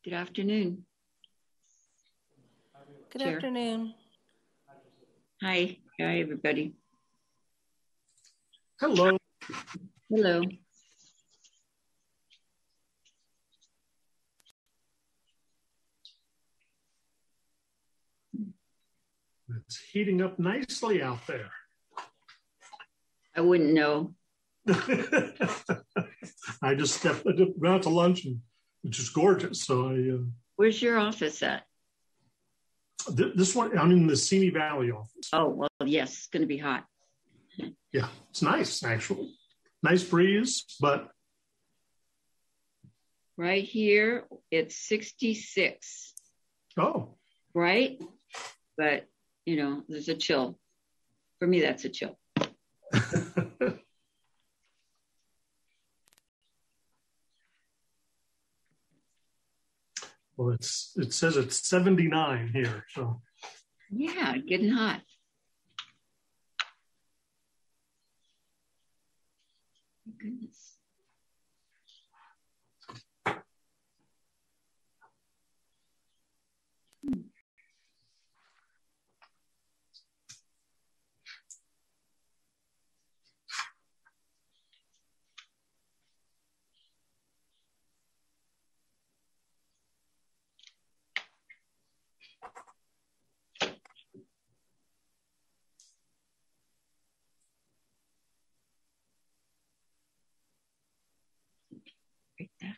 Good afternoon. Good Chair. afternoon. Hi. Hi, everybody. Hello. Hello. It's heating up nicely out there. I wouldn't know. I just went out to lunch, which is gorgeous. So Where's your office at? This one, I'm in the Simi Valley office. Oh, well, yes, it's going to be hot. Yeah, it's nice, actually. Nice breeze, but. Right here, it's 66. Oh. Right? But, you know, there's a chill. For me, that's a chill. Well, it says it's 79 here, so. Yeah, getting hot. My goodness. Right back.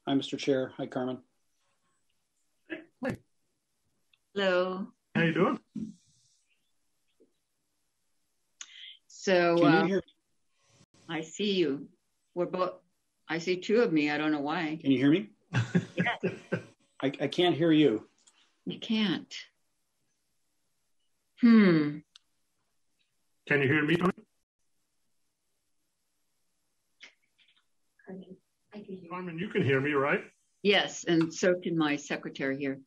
Hi, Mr. Chair. Hi, Carmen. Hey. Hello. How you doing? So Can you hear me? I see you. We're both. I see two of me. I don't know why. Can you hear me? Yes. I can't hear you. You can't. Can you hear me, Tony? Carmen, you can hear me, right? Yes, and so can my secretary here.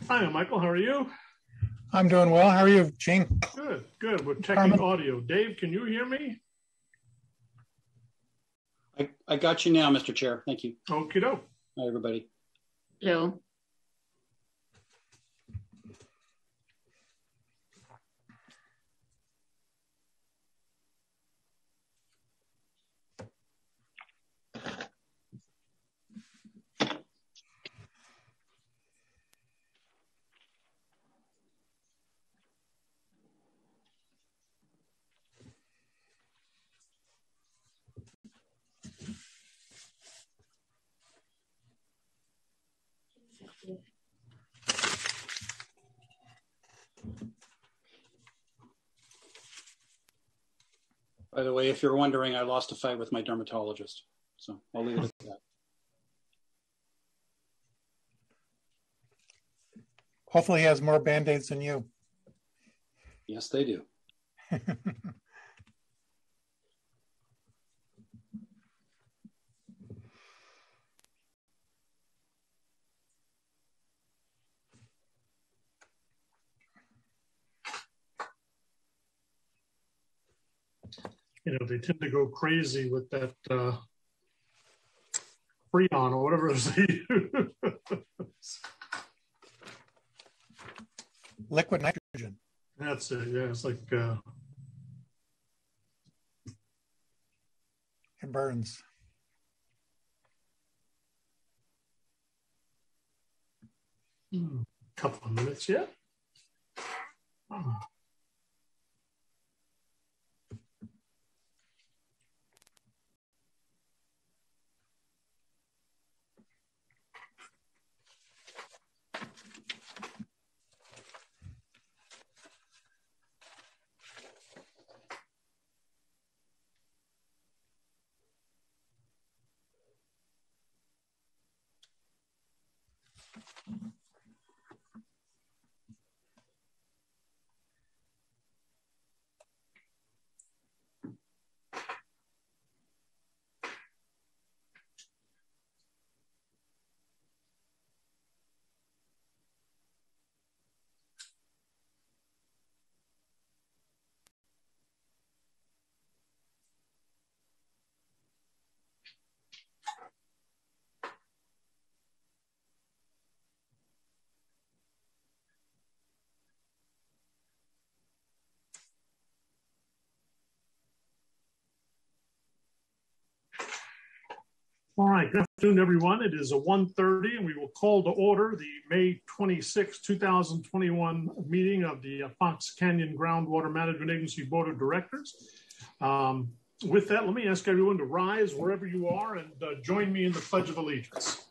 Hi, Michael. How are you? I'm doing well. How are you, Gene? Good, good. We're checking Carmen? audio. Dave, can you hear me? I got you now, Mr. Chair. Thank you. Okie doke. Hi, everybody. Hello. By the way, if you're wondering, I lost a fight with my dermatologist. So I'll leave it at that. Hopefully he has more Band-Aids than you. Yes, they do. They tend to go crazy with that Freon or whatever it is they use. Liquid nitrogen. That's it. Yeah, it's like It burns. couple of minutes yet. Oh. All right, good afternoon, everyone. It is a 1:30, and we will call to order the May 26, 2021 meeting of the Fox Canyon Groundwater Management Agency Board of Directors. With that, let me ask everyone to rise wherever you are and join me in the Pledge of Allegiance.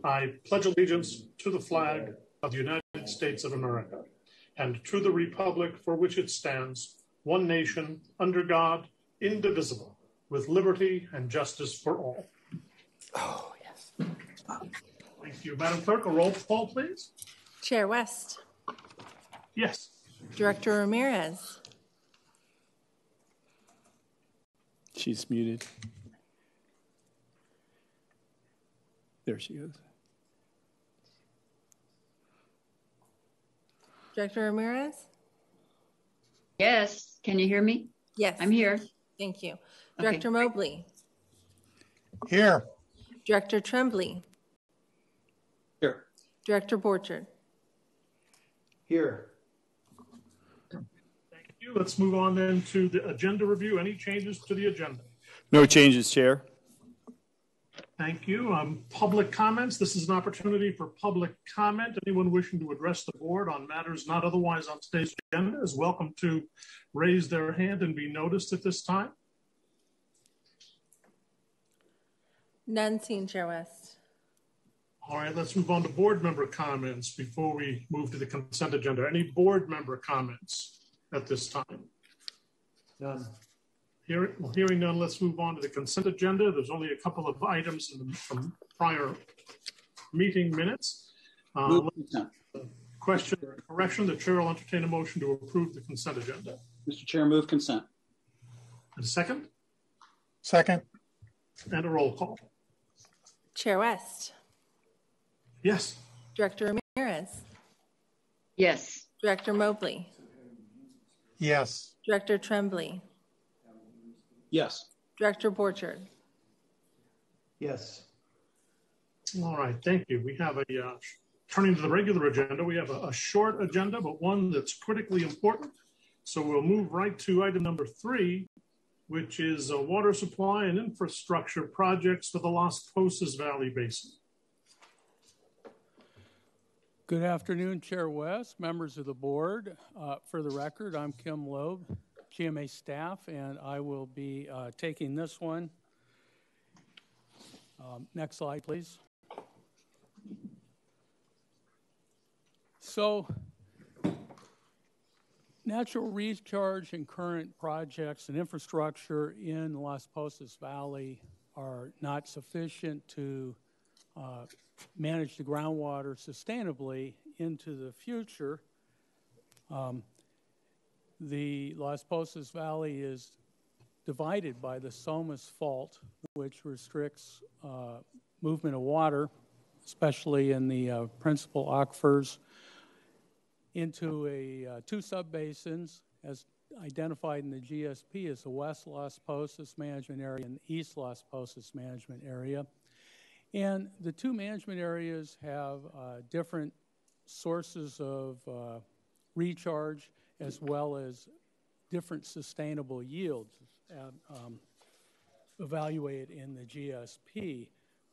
I pledge allegiance to the flag of the United States of America and to the republic for which it stands, one nation, under God, indivisible, with liberty and justice for all. Oh, yes. Thank you. Madam Clerk, a roll call, please. Chair West. Yes. Director Ramirez. She's muted. There she is. Director Ramirez? Yes. Can you hear me? Yes. I'm here. Thank you. Director Mobley. Here. Director Tremblay. Here. Director Borchard. Here. Thank you. Let's move on then to the agenda review. Any changes to the agenda? No changes, Chair. Thank you. Public comments. This is an opportunity for public comment. Anyone wishing to address the board on matters not otherwise on today's agenda is welcome to raise their hand and be noticed at this time. None seen, Chair West. All right, let's move on to board member comments before we move to the consent agenda. Any board member comments at this time? None. Hearing none, let's move on to the consent agenda. There's only a couple of items from prior meeting minutes. Question or correction, the chair will entertain a motion to approve the consent agenda. Mr. Chair, move consent. And a second? Second. And a roll call. Chair West. Yes. Director Ramirez. Yes. Director Mobley. Yes. Director Tremblay. Yes. Director Borchard. Yes. All right, thank you. We have turning to the regular agenda, we have a short agenda, but one that's critically important. So we'll move right to item number 3, which is water supply and infrastructure projects for the Las Posas Valley Basin. Good afternoon, Chair West, members of the board. For the record, I'm Kim Loeb, GMA staff, and I will be taking this one. Next slide, please. So Natural recharge and current projects and infrastructure in the Las Posas Valley are not sufficient to manage the groundwater sustainably into the future. The Las Posas Valley is divided by the Somas Fault, which restricts movement of water, especially in the principal aquifers, into two subbasins as identified in the GSP as the West Las Posas Management Area and the East Las Posas Management Area. And the two management areas have different sources of recharge as well as different sustainable yields evaluated in the GSP.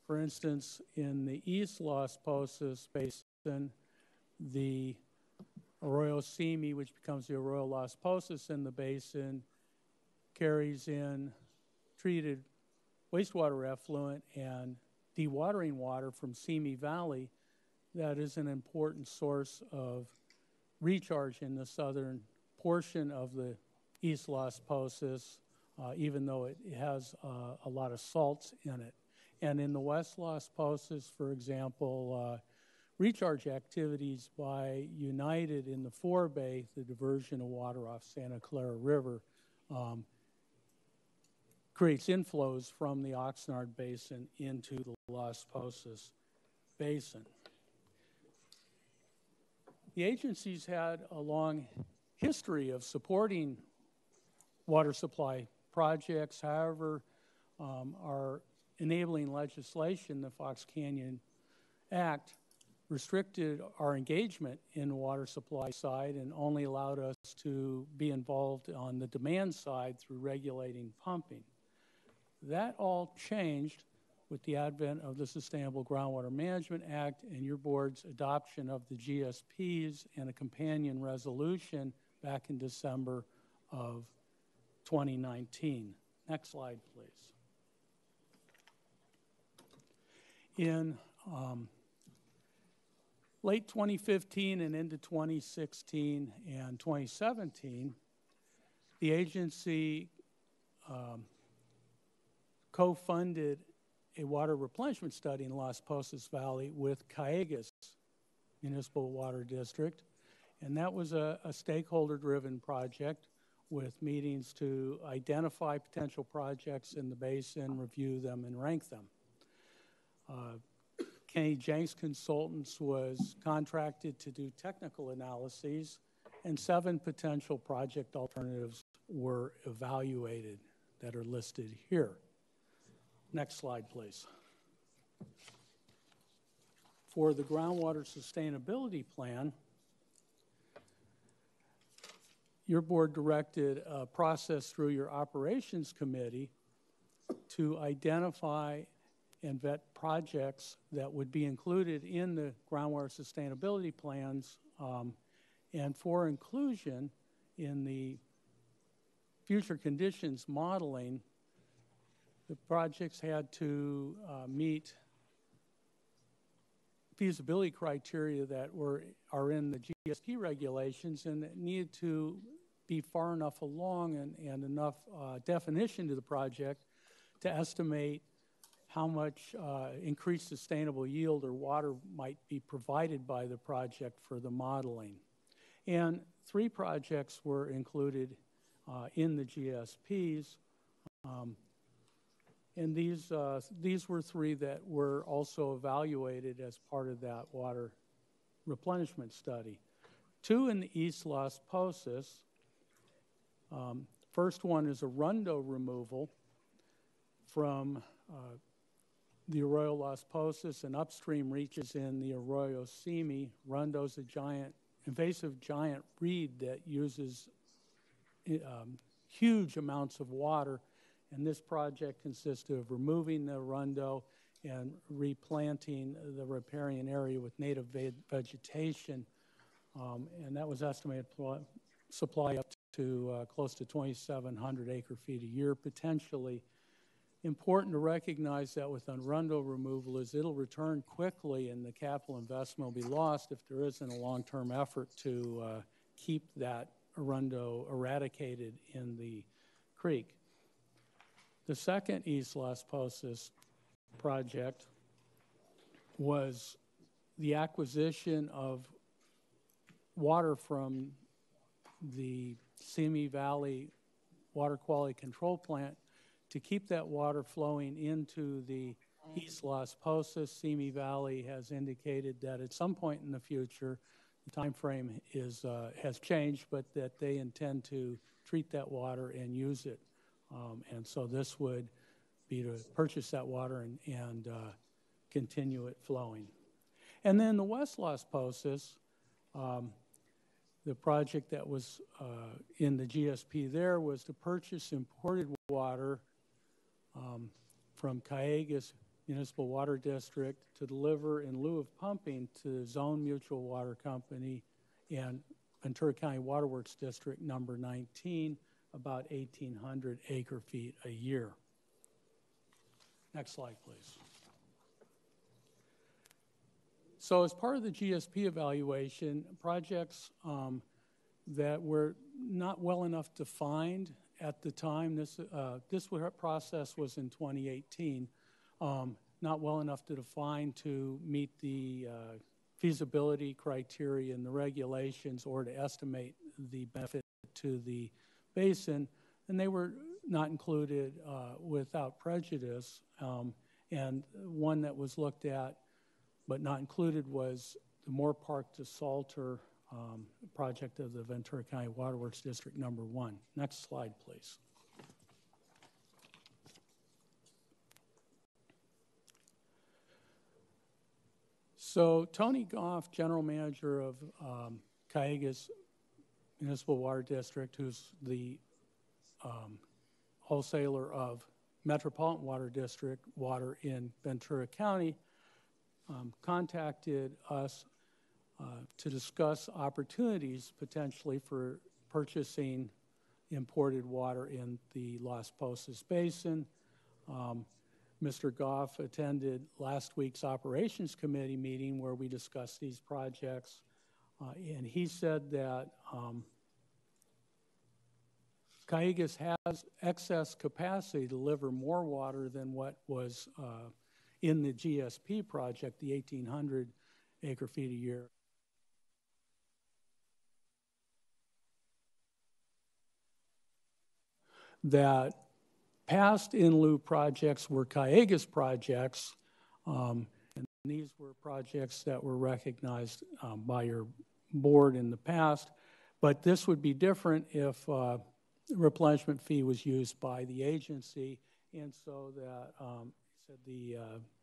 For instance, in the East Las Posas Basin, the Arroyo Simi, which becomes the Arroyo Las Posas in the basin, carries in treated wastewater effluent and dewatering water from Simi Valley that is an important source of recharge in the southern portion of the East Las Posas, even though it has a lot of salts in it. And in the West Las Posas, for example, recharge activities by United in the forebay, the diversion of water off Santa Clara River, creates inflows from the Oxnard Basin into the Las Posas Basin. The agency's had a long history of supporting water supply projects. However, our enabling legislation, the Fox Canyon Act, restricted our engagement in the water supply side and only allowed us to be involved on the demand side through regulating pumping. That all changed with the advent of the Sustainable Groundwater Management Act and your board's adoption of the GSPs and a companion resolution back in December of 2019. Next slide, please. In late 2015 and into 2016 and 2017, the agency co-funded a water replenishment study in Las Posas Valley with Callegas Municipal Water District, and that was a stakeholder-driven project with meetings to identify potential projects in the basin, review them, and rank them. Kenny Jenks Consultants was contracted to do technical analyses, and 7 potential project alternatives were evaluated that are listed here. Next slide, please. For the groundwater sustainability plan, your board directed a process through your operations committee to identify and vet projects that would be included in the groundwater sustainability plans and for inclusion in the future conditions modeling. The projects had to meet feasibility criteria that are in the GSP regulations and that needed to be far enough along and enough definition to the project to estimate how much increased sustainable yield or water might be provided by the project for the modeling. And 3 projects were included in the GSPs. And these were 3 that were also evaluated as part of that water replenishment study. 2 in the East Las Posas. First one is a rundo removal from the Arroyo Las Posas and upstream reaches in the Arroyo Simi. Rundo is a invasive giant reed that uses huge amounts of water. And this project consisted of removing the rundo and replanting the riparian area with native vegetation. And that was estimated to supply up to close to 2,700 acre-feet a year, potentially. Important to recognize that with rundo removal is it'll return quickly and the capital investment will be lost if there isn't a long-term effort to keep that arundo eradicated in the creek. The second East Las Posas project was the acquisition of water from the Simi Valley Water Quality Control Plant to keep that water flowing into the East Las Posas. Simi Valley has indicated that at some point in the future, the time frame has changed, but that they intend to treat that water and use it. And so this would be to purchase that water and continue it flowing. And then the West Las Posas, the project that was in the GSP there was to purchase imported water from Cayugas Municipal Water District to deliver in lieu of pumping to Zone Mutual Water Company and Ventura County Waterworks District number 19, about 1,800 acre feet a year. Next slide, please. So as part of the GSP evaluation, projects that were not well enough defined at the time, this process was in 2018, not well enough to define to meet the feasibility criteria and the regulations or to estimate the benefit to the basin, and they were not included without prejudice. And one that was looked at but not included was the Moore Park to Salter project of the Ventura County Waterworks District number 1. Next slide, please. So Tony Goff, general manager of Cayugas Municipal Water District, who's the wholesaler of Metropolitan Water District water in Ventura County, contacted us to discuss opportunities potentially for purchasing imported water in the Las Posas Basin. Mr. Goff attended last week's operations committee meeting where we discussed these projects, and he said that Cayugas has excess capacity to deliver more water than what was in the GSP project, the 1,800 acre feet a year. That past in lieu projects were Cayugas projects, and these were projects that were recognized by your board in the past, but this would be different if replenishment fee was used by the agency, and so that said the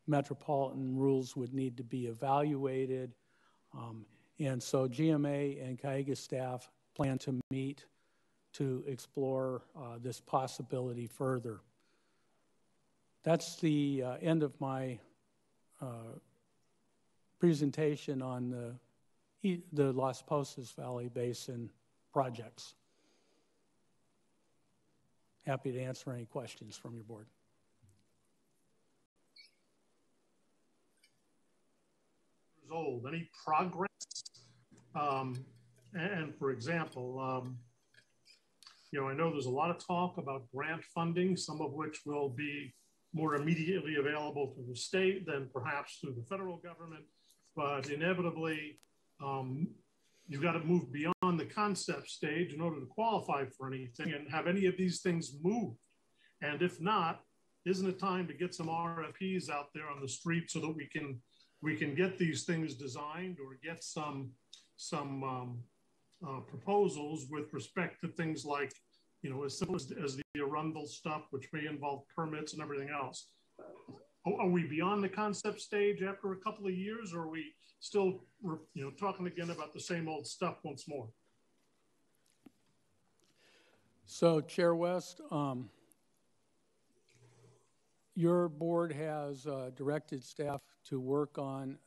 metropolitan rules would need to be evaluated, and so GMA and Cayugas staff plan to meet to explore this possibility further. That's the end of my presentation on the Las Posas Valley Basin projects. Happy to answer any questions from your board. Old. Any progress? And for example, I know there's a lot of talk about grant funding, some of which will be more immediately available to the state than perhaps through the federal government. But inevitably, you've got to move beyond the concept stage in order to qualify for anything and have any of these things moved. And if not, isn't it time to get some RFPs out there on the street so that we can get these things designed or get some proposals with respect to things like, as simple as the Arundel stuff, which may involve permits and everything else. Are we beyond the concept stage after a couple of years, or are we still, talking again about the same old stuff once more? So, Chair West, your board has directed staff to work on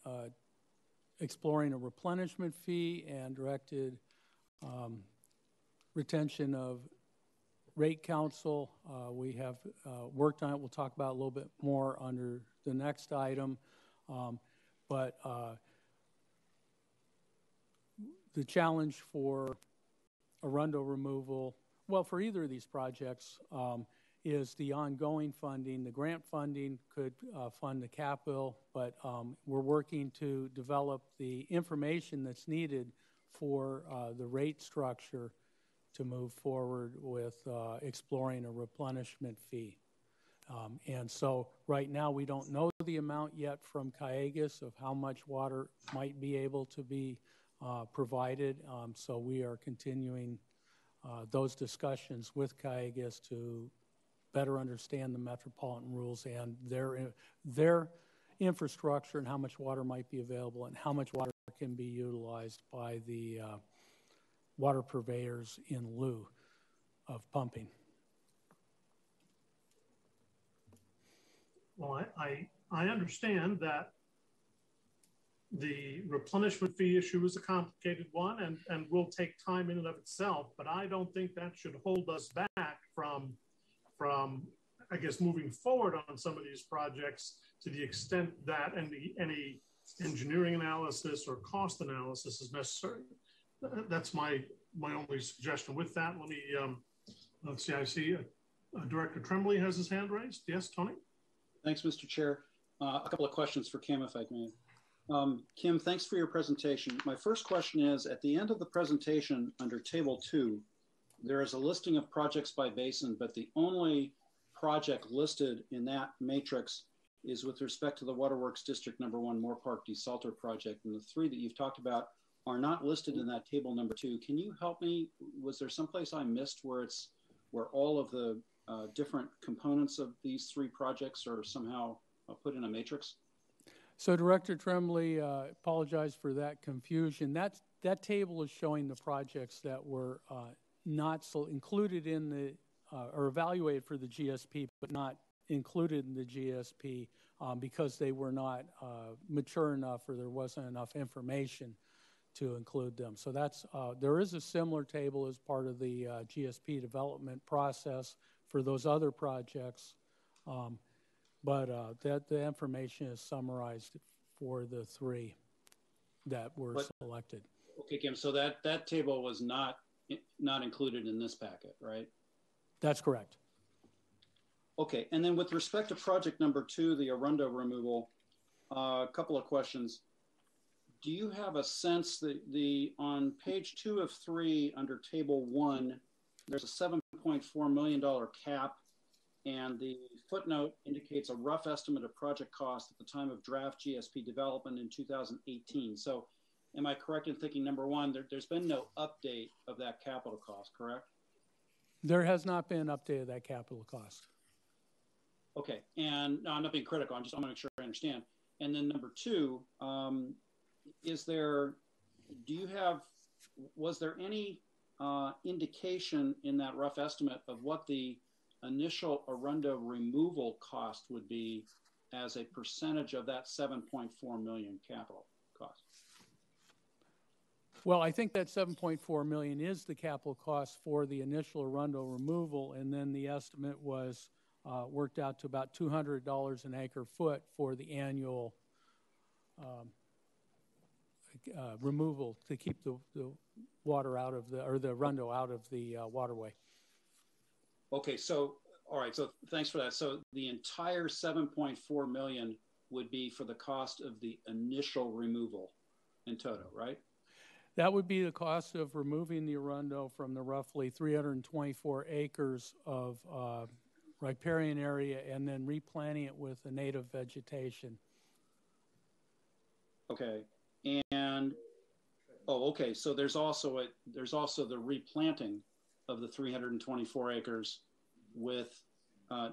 exploring a replenishment fee and directed retention of rate council. We have worked on it. We'll talk about it a little bit more under the next item. But the challenge for Arundo removal, well, for either of these projects, is the ongoing funding. The grant funding could fund the capital, but we're working to develop the information that's needed for the rate structure to move forward with exploring a replenishment fee. And so right now we don't know the amount yet from Cayugas of how much water might be able to be provided. So we are continuing those discussions with Cayugas to better understand the metropolitan rules and their infrastructure and how much water might be available and how much water can be utilized by the water purveyors in lieu of pumping. Well, I understand that the replenishment fee issue is a complicated one and will take time in and of itself, but I don't think that should hold us back from I guess, moving forward on some of these projects to the extent that any engineering analysis or cost analysis is necessary. That's my only suggestion. With that, let me, let's see, I see Director Tremblay has his hand raised. Yes, Tony? Thanks, Mr. Chair. A couple of questions for Kim, if I may. Kim, thanks for your presentation. My first question is, at the end of the presentation under Table 2, there is a listing of projects by basin, but the only project listed in that matrix is with respect to the Waterworks District Number 1 Moore Park Desalter project. And the three that you've talked about are not listed in that table number 2. Can you help me? Was there someplace I missed where all of the different components of these three projects are somehow put in a matrix? So Director Tremblay, apologize for that confusion. That table is showing the projects that were not included in the or evaluated for the GSP, but not included in the GSP because they were not mature enough or there wasn't enough information to include them. So that's there is a similar table as part of the GSP development process for those other projects, but the information is summarized for the three that were selected. Okay, Kim. So that table was not included in this packet, right? That's correct. Okay, and then with respect to project number 2, the Arundo removal, a couple of questions. Do you have a sense that on page 2 of 3 under table 1, there's a $7.4 million cap, and the footnote indicates a rough estimate of project cost at the time of draft GSP development in 2018. So am I correct in thinking, number 1, there's been no update of that capital cost, correct? There has not been an update of that capital cost. Okay, and no, I'm not being critical. I want to make sure I understand. And then number 2, was there any indication in that rough estimate of what the initial Arundo removal cost would be as a percentage of that $7.4 million capital cost? Well, I think that $7.4 million is the capital cost for the initial Arundo removal, and then the estimate was worked out to about $200 an acre foot for the annual removal to keep the water out of the Arundo out of the waterway. Okay, so all right, so thanks for that. So the entire $7.4 million would be for the cost of the initial removal in toto, right? That would be the cost of removing the Arundo from the roughly 324 acres of riparian area and then replanting it with the native vegetation. Okay, and okay. So there's also the replanting of the 324 acres with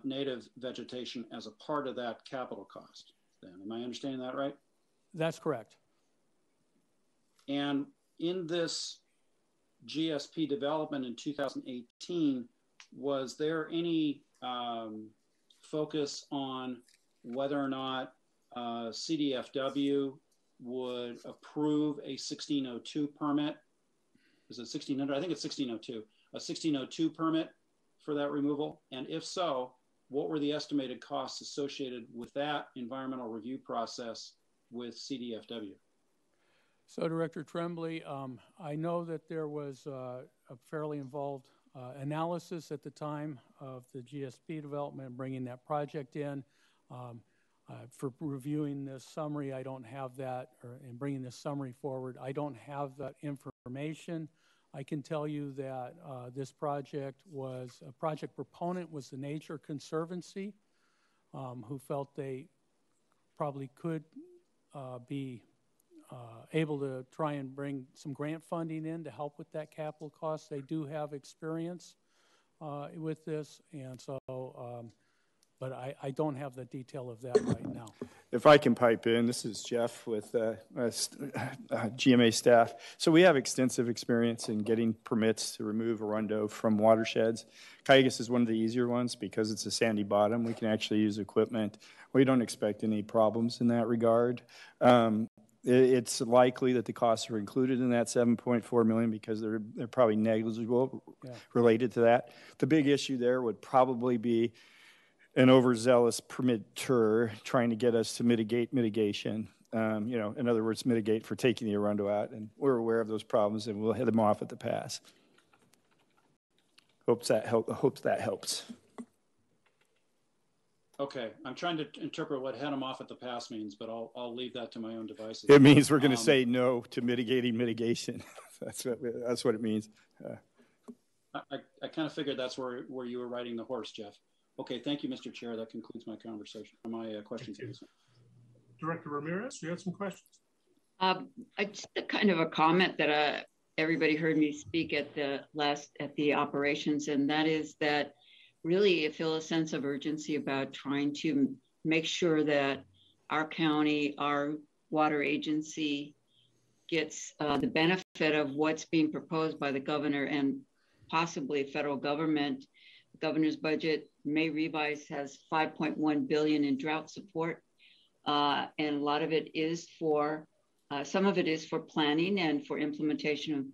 native vegetation as a part of that capital cost. Then, am I understanding that right? That's correct. And in this GSP development in 2018, was there any focus on whether or not CDFW would approve a 1602 permit? Is it 1600? I think it's 1602. A 1602 permit for that removal? And if so, what were the estimated costs associated with that environmental review process with CDFW? So, Director Tremblay, I know that there was a fairly involved analysis at the time of the GSP development and bringing that project in. For reviewing this summary, I don't have that, and bringing this summary forward, I don't have that information. I can tell you that this project was, a project proponent was the Nature Conservancy, who felt they probably could be able to try and bring some grant funding in to help with that capital cost. They do have experience with this, and so, but I don't have the detail of that right now. If I can pipe in, this is Jeff with GMA staff. So we have extensive experience in getting permits to remove Arundo from watersheds. Cayugas is one of the easier ones because it's a sandy bottom. We can actually use equipment. We don't expect any problems in that regard. It's likely that the costs are included in that $7.4 million because they're probably negligible related to that. The big issue there would probably be an overzealous permitter trying to get us to mitigation. You know, in other words, mitigate for taking the Arundo out, and we're aware of those problems, and we'll head them off at the pass. Hopes that helps. Okay, I'm trying to interpret what head them off at the pass means, but I'll leave that to my own devices. It means we're going to say no to mitigating mitigation. That's what it means. I kind of figured that's where you were riding the horse, Jeff. Okay, thank you, Mr. Chair. That concludes my conversation, my questions. Director Ramirez, you had some questions? Just a kind of a comment that everybody heard me speak at the operations, and that is that really I feel a sense of urgency about trying to make sure that our county, our water agency gets the benefit of what's being proposed by the governor and possibly federal government. The governor's budget may revise has $5.1 billion in drought support. And a lot of it is for, some of it is for planning and for implementation of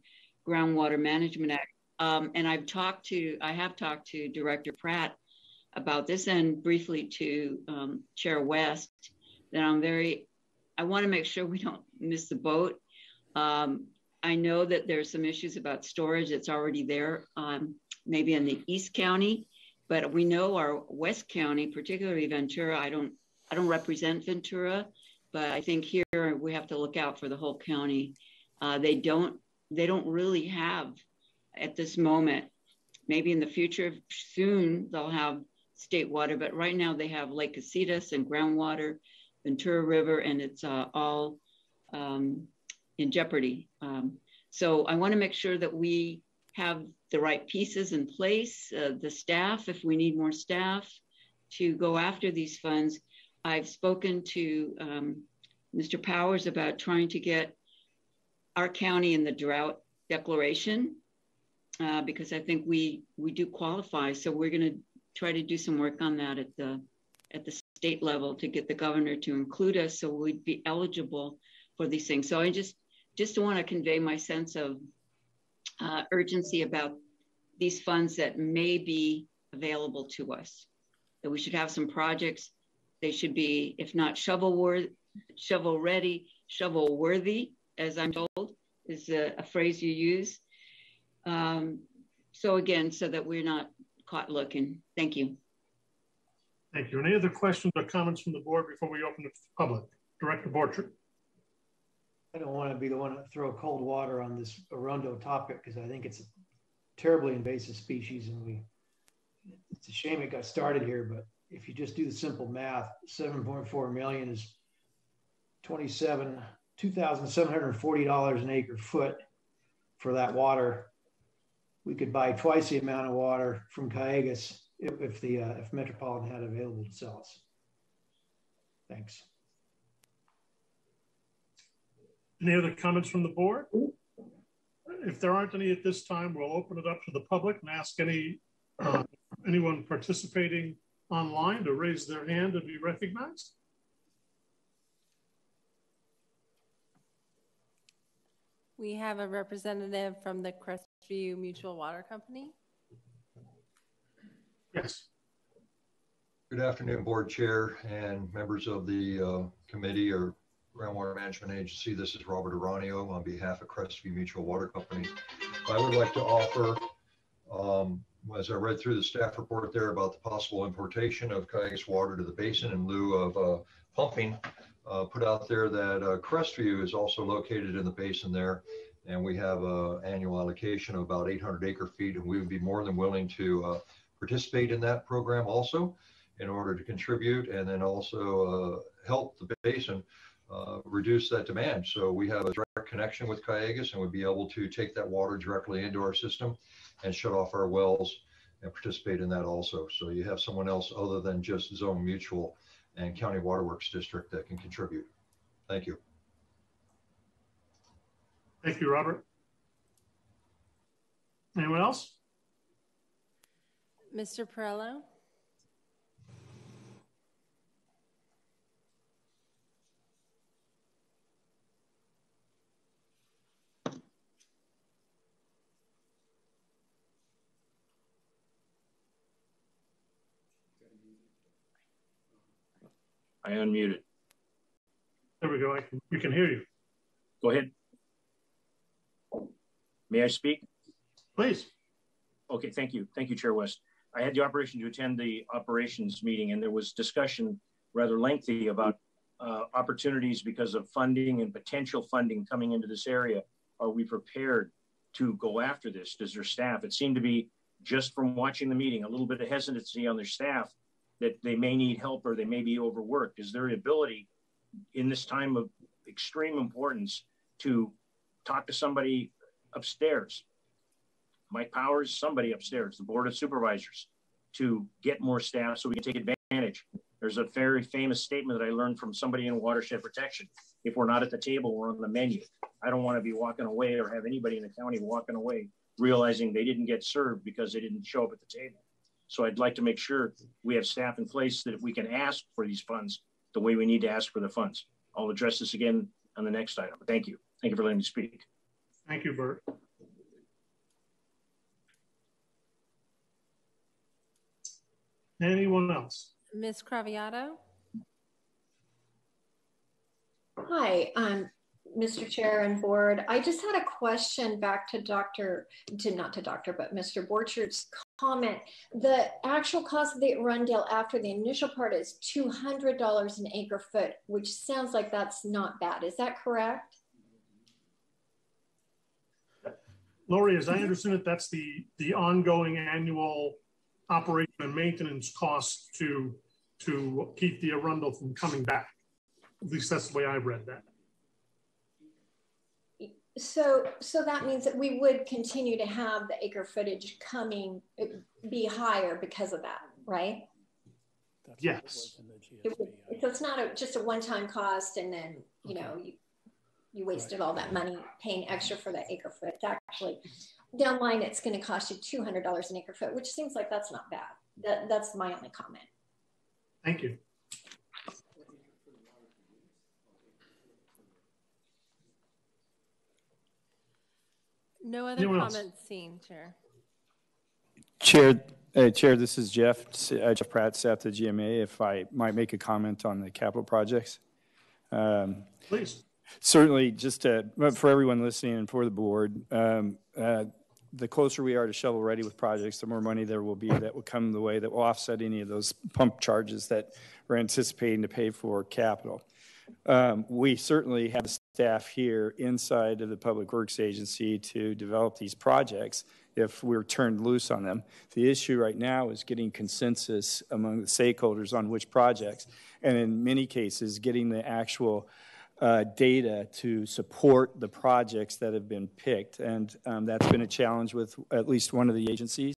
Groundwater Management Act. And I have talked to Director Pratt about this, and briefly to Chair West, that I want to make sure we don't miss the boat. I know that there's some issues about storage that's already there, maybe in the East County, but we know our West County, particularly Ventura, I don't represent Ventura, but I think here we have to look out for the whole county. They don't really have, at this moment, maybe in the future, soon they'll have state water, but right now they have Lake Casitas and groundwater, Ventura River, and it's all in jeopardy. So I want to make sure that we have the right pieces in place, the staff, if we need more staff to go after these funds. I've spoken to Mr. Powers about trying to get our county in the drought declaration because I think we do qualify. So we're going to try to do some work on that at the state level to get the governor to include us so we'd be eligible for these things. So I just want to convey my sense of urgency about these funds that may be available to us. That we should have some projects. They should be, if not shovel ready, shovel worthy, as I'm told, is a phrase you use. So again, so that we're not caught looking. Thank you. Thank you. Any other questions or comments from the board before we open it to the public? Director Borchert. I don't want to be the one to throw cold water on this Arundo topic because I think it's a terribly invasive species, and it's a shame it got started here, but if you just do the simple math, 7.4 million is $2,740 an acre foot for that water. We could buy twice the amount of water from Cayugas if Metropolitan had available to sell us. Thanks. Any other comments from the board? If there aren't any at this time, we'll open it up to the public and ask anyone participating online to raise their hand and be recognized. We have a representative from the Crestview Mutual Water Company. Yes. Good afternoon, board chair and members of the committee or Groundwater Management Agency. This is Robert Aranio on behalf of Crestview Mutual Water Company. I would like to offer, as I read through the staff report there about the possible importation of Cayugas water to the basin in lieu of pumping, put out there that Crestview is also located in the basin there, and we have an annual allocation of about 800 acre feet, and we would be more than willing to participate in that program also in order to contribute and then also help the basin reduce that demand. So we have a direct connection with Cayugas and would be able to take that water directly into our system and shut off our wells and participate in that also. So you have someone else other than just Zone Mutual and County Waterworks District that can contribute. Thank you. Thank you, Robert. Anyone else? Mr. Perello? I unmuted. There we go. We can hear you. Go ahead. May I speak? Please. Okay, thank you. Thank you, Chair West. I had the opportunity to attend the operations meeting, and there was discussion rather lengthy about opportunities because of funding and potential funding coming into this area. Are we prepared to go after this? Does their staff, it seemed to be just from watching the meeting, a little bit of hesitancy on their staff that they may need help or they may be overworked. Is there ability in this time of extreme importance to talk to somebody upstairs? Mike Powers, somebody upstairs, the Board of Supervisors, to get more staff so we can take advantage. There's a very famous statement that I learned from somebody in watershed protection. If we're not at the table, we're on the menu. I don't want to be walking away or have anybody in the county walking away realizing they didn't get served because they didn't show up at the table. So I'd like to make sure we have staff in place that we can ask for these funds the way we need to ask for the funds. I'll address this again on the next item. Thank you. Thank you for letting me speak. Thank you, Bert. Anyone else? Ms. Craviotto? Hi, Mr. Chair and Board. I just had a question back to Mr. Borchard's comment. The actual cost of the Arundel after the initial part is $200 an acre foot, which sounds like that's not bad. Is that correct? Lori, as I understand it, that's the ongoing annual operation and maintenance costs to keep the Arundel from coming back. At least that's the way I've read that. So that means that we would continue to have the acre footage be higher because of that, right? Yes. So it's not just a one-time cost and then, you know, you wasted all that money paying extra for the acre foot. It's actually, down the line, it's going to cost you $200 an acre foot, which seems like that's not bad. That's my only comment. Thank you. No other comments seen, Chair. Chair, this is Jeff Pratt, staff to GMA. If I might make a comment on the capital projects. Please. Certainly, just for everyone listening and for the board, the closer we are to shovel ready with projects, the more money there will be that will come the way that will offset any of those pump charges that we're anticipating to pay for capital. We certainly have staff here inside of the Public Works Agency to develop these projects if we're turned loose on them. The issue right now is getting consensus among the stakeholders on which projects, and in many cases, getting the actual data to support the projects that have been picked. And that's been a challenge with at least one of the agencies.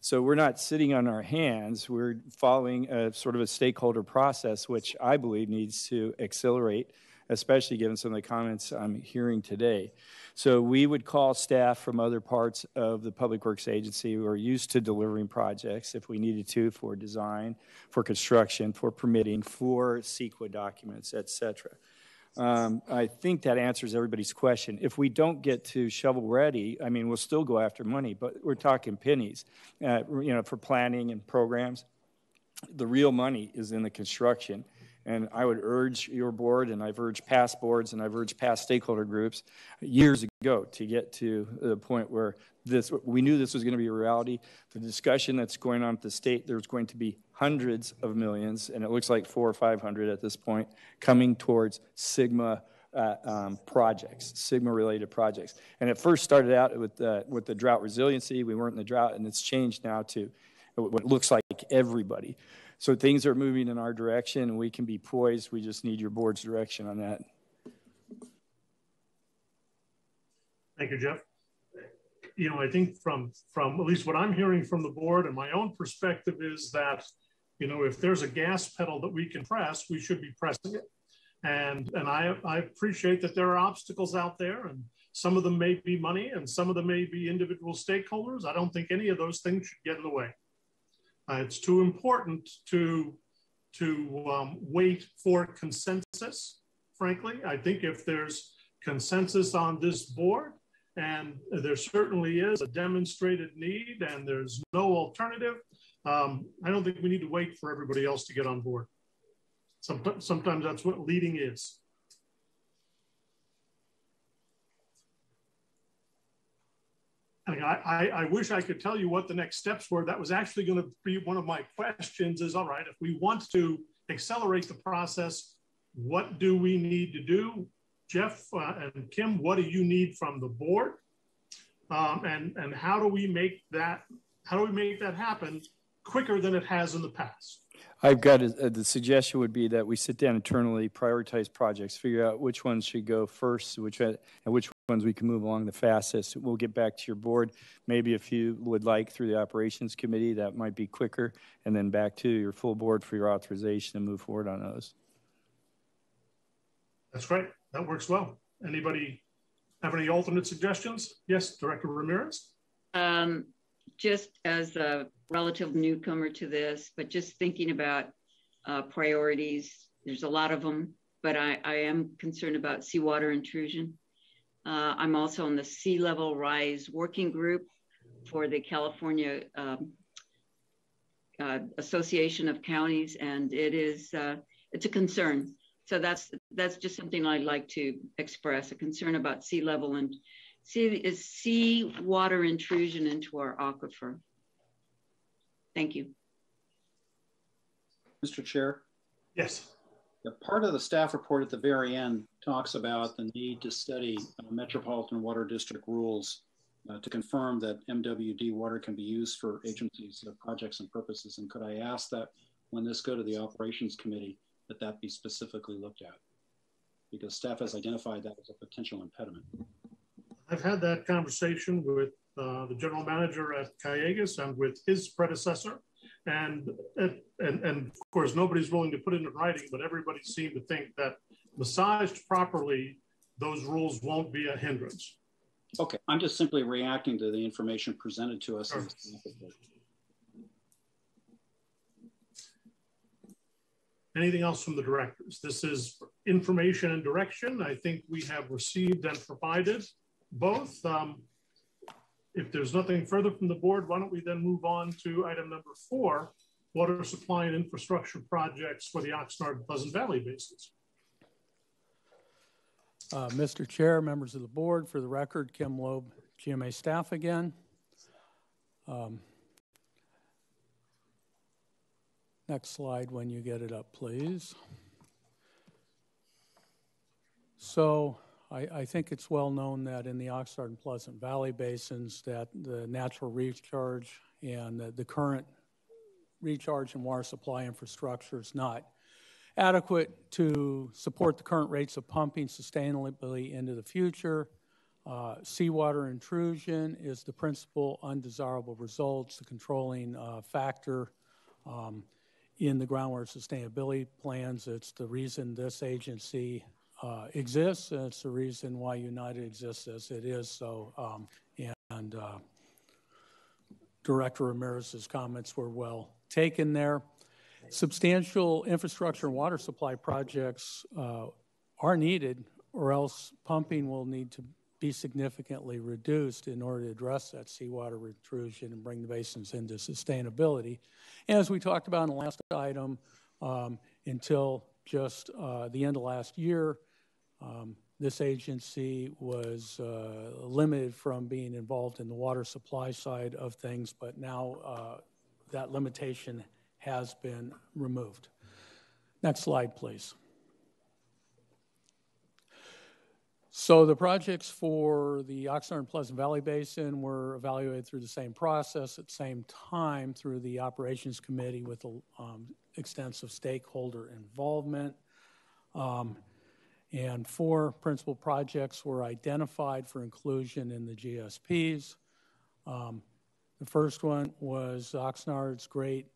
So we're not sitting on our hands. We're following a sort of a stakeholder process, which I believe needs to accelerate, especially given some of the comments I'm hearing today. So we would call staff from other parts of the Public Works Agency who are used to delivering projects if we needed to, for design, for construction, for permitting, for CEQA documents, et cetera. I think that answers everybody's question. If we don't get to shovel ready, I mean, we'll still go after money, but we're talking pennies, you know, for planning and programs. The real money is in the construction. And I would urge your board, and I've urged past boards, and I've urged past stakeholder groups years ago to get to the point where we knew this was going to be a reality. The discussion that's going on at the state, there's going to be hundreds of millions, and it looks like 400 or 500 at this point, coming towards SGMA projects, SGMA-related projects. And it first started out with the drought resiliency. We weren't in the drought, and it's changed now to what looks like everybody. So things are moving in our direction, and we can be poised. We just need your board's direction on that. Thank you, Jeff. You know, I think from at least what I'm hearing from the board and my own perspective is that, you know, if there's a gas pedal that we can press, we should be pressing it. And I appreciate that there are obstacles out there, and some of them may be money and some of them may be individual stakeholders. I don't think any of those things should get in the way. It's too important to wait for consensus, frankly. I think if there's consensus on this board, and there certainly is a demonstrated need and there's no alternative, I don't think we need to wait for everybody else to get on board. Sometimes that's what leading is. I wish I could tell you what the next steps were. That was actually going to be one of my questions is, all right, if we want to accelerate the process, what do we need to do? Jeff and Kim, what do you need from the board? And how do we make that happen quicker than it has in the past? I've got the suggestion would be that we sit down internally, prioritize projects, figure out which ones should go first, and which ones we can move along the fastest. We'll get back to your board. Maybe if you would like through the operations committee, that might be quicker, and then back to your full board for your authorization and move forward on those. That's great. That works well. Anybody have any alternate suggestions? Yes, Director Ramirez. Just as a relative newcomer to this, but just thinking about priorities, there's a lot of them, but I am concerned about seawater intrusion. I'm also on the Sea Level Rise Working Group for the California Association of Counties, and it's a concern. So that's just something I'd like to express, a concern about sea level and sea water intrusion into our aquifer. Thank you. Mr. Chair? Yes. The part of the staff report at the very end talks about the need to study Metropolitan Water District rules to confirm that MWD water can be used for agencies, projects and purposes. And could I ask that when this go to the operations committee, that be specifically looked at? Because staff has identified that as a potential impediment. I've had that conversation with the general manager at Callegas and with his predecessor. And of course, nobody's willing to put it in writing, but everybody seemed to think that massaged properly, those rules won't be a hindrance. Okay, I'm just simply reacting to the information presented to us. Sure. Anything else from the directors? This is information and direction. I think we have received and provided both. If there's nothing further from the board, why don't we then move on to item number 4, water supply and infrastructure projects for the Oxnard and Pleasant Valley basins. Mr. Chair, members of the board, for the record, Kim Loeb, GMA staff again. Next slide when you get it up, please. So I think it's well known that in the Oxnard and Pleasant Valley basins that the natural recharge and the current recharge and water supply infrastructure is not adequate to support the current rates of pumping sustainably into the future. Seawater intrusion is the principal undesirable results, the controlling factor in the groundwater sustainability plans. It's the reason this agency exists, and it's the reason why United exists as it is. So, Director Ramirez's comments were well taken there. Substantial infrastructure and water supply projects are needed, or else pumping will need to be significantly reduced in order to address that seawater intrusion and bring the basins into sustainability. And as we talked about in the last item, until just the end of last year, this agency was limited from being involved in the water supply side of things, but now that limitation has been removed. Next slide, please. So the projects for the Oxnard and Pleasant Valley Basin were evaluated through the same process at the same time through the Operations Committee with extensive stakeholder involvement. And 4 principal projects were identified for inclusion in the GSPs. The first one was Oxnard's Great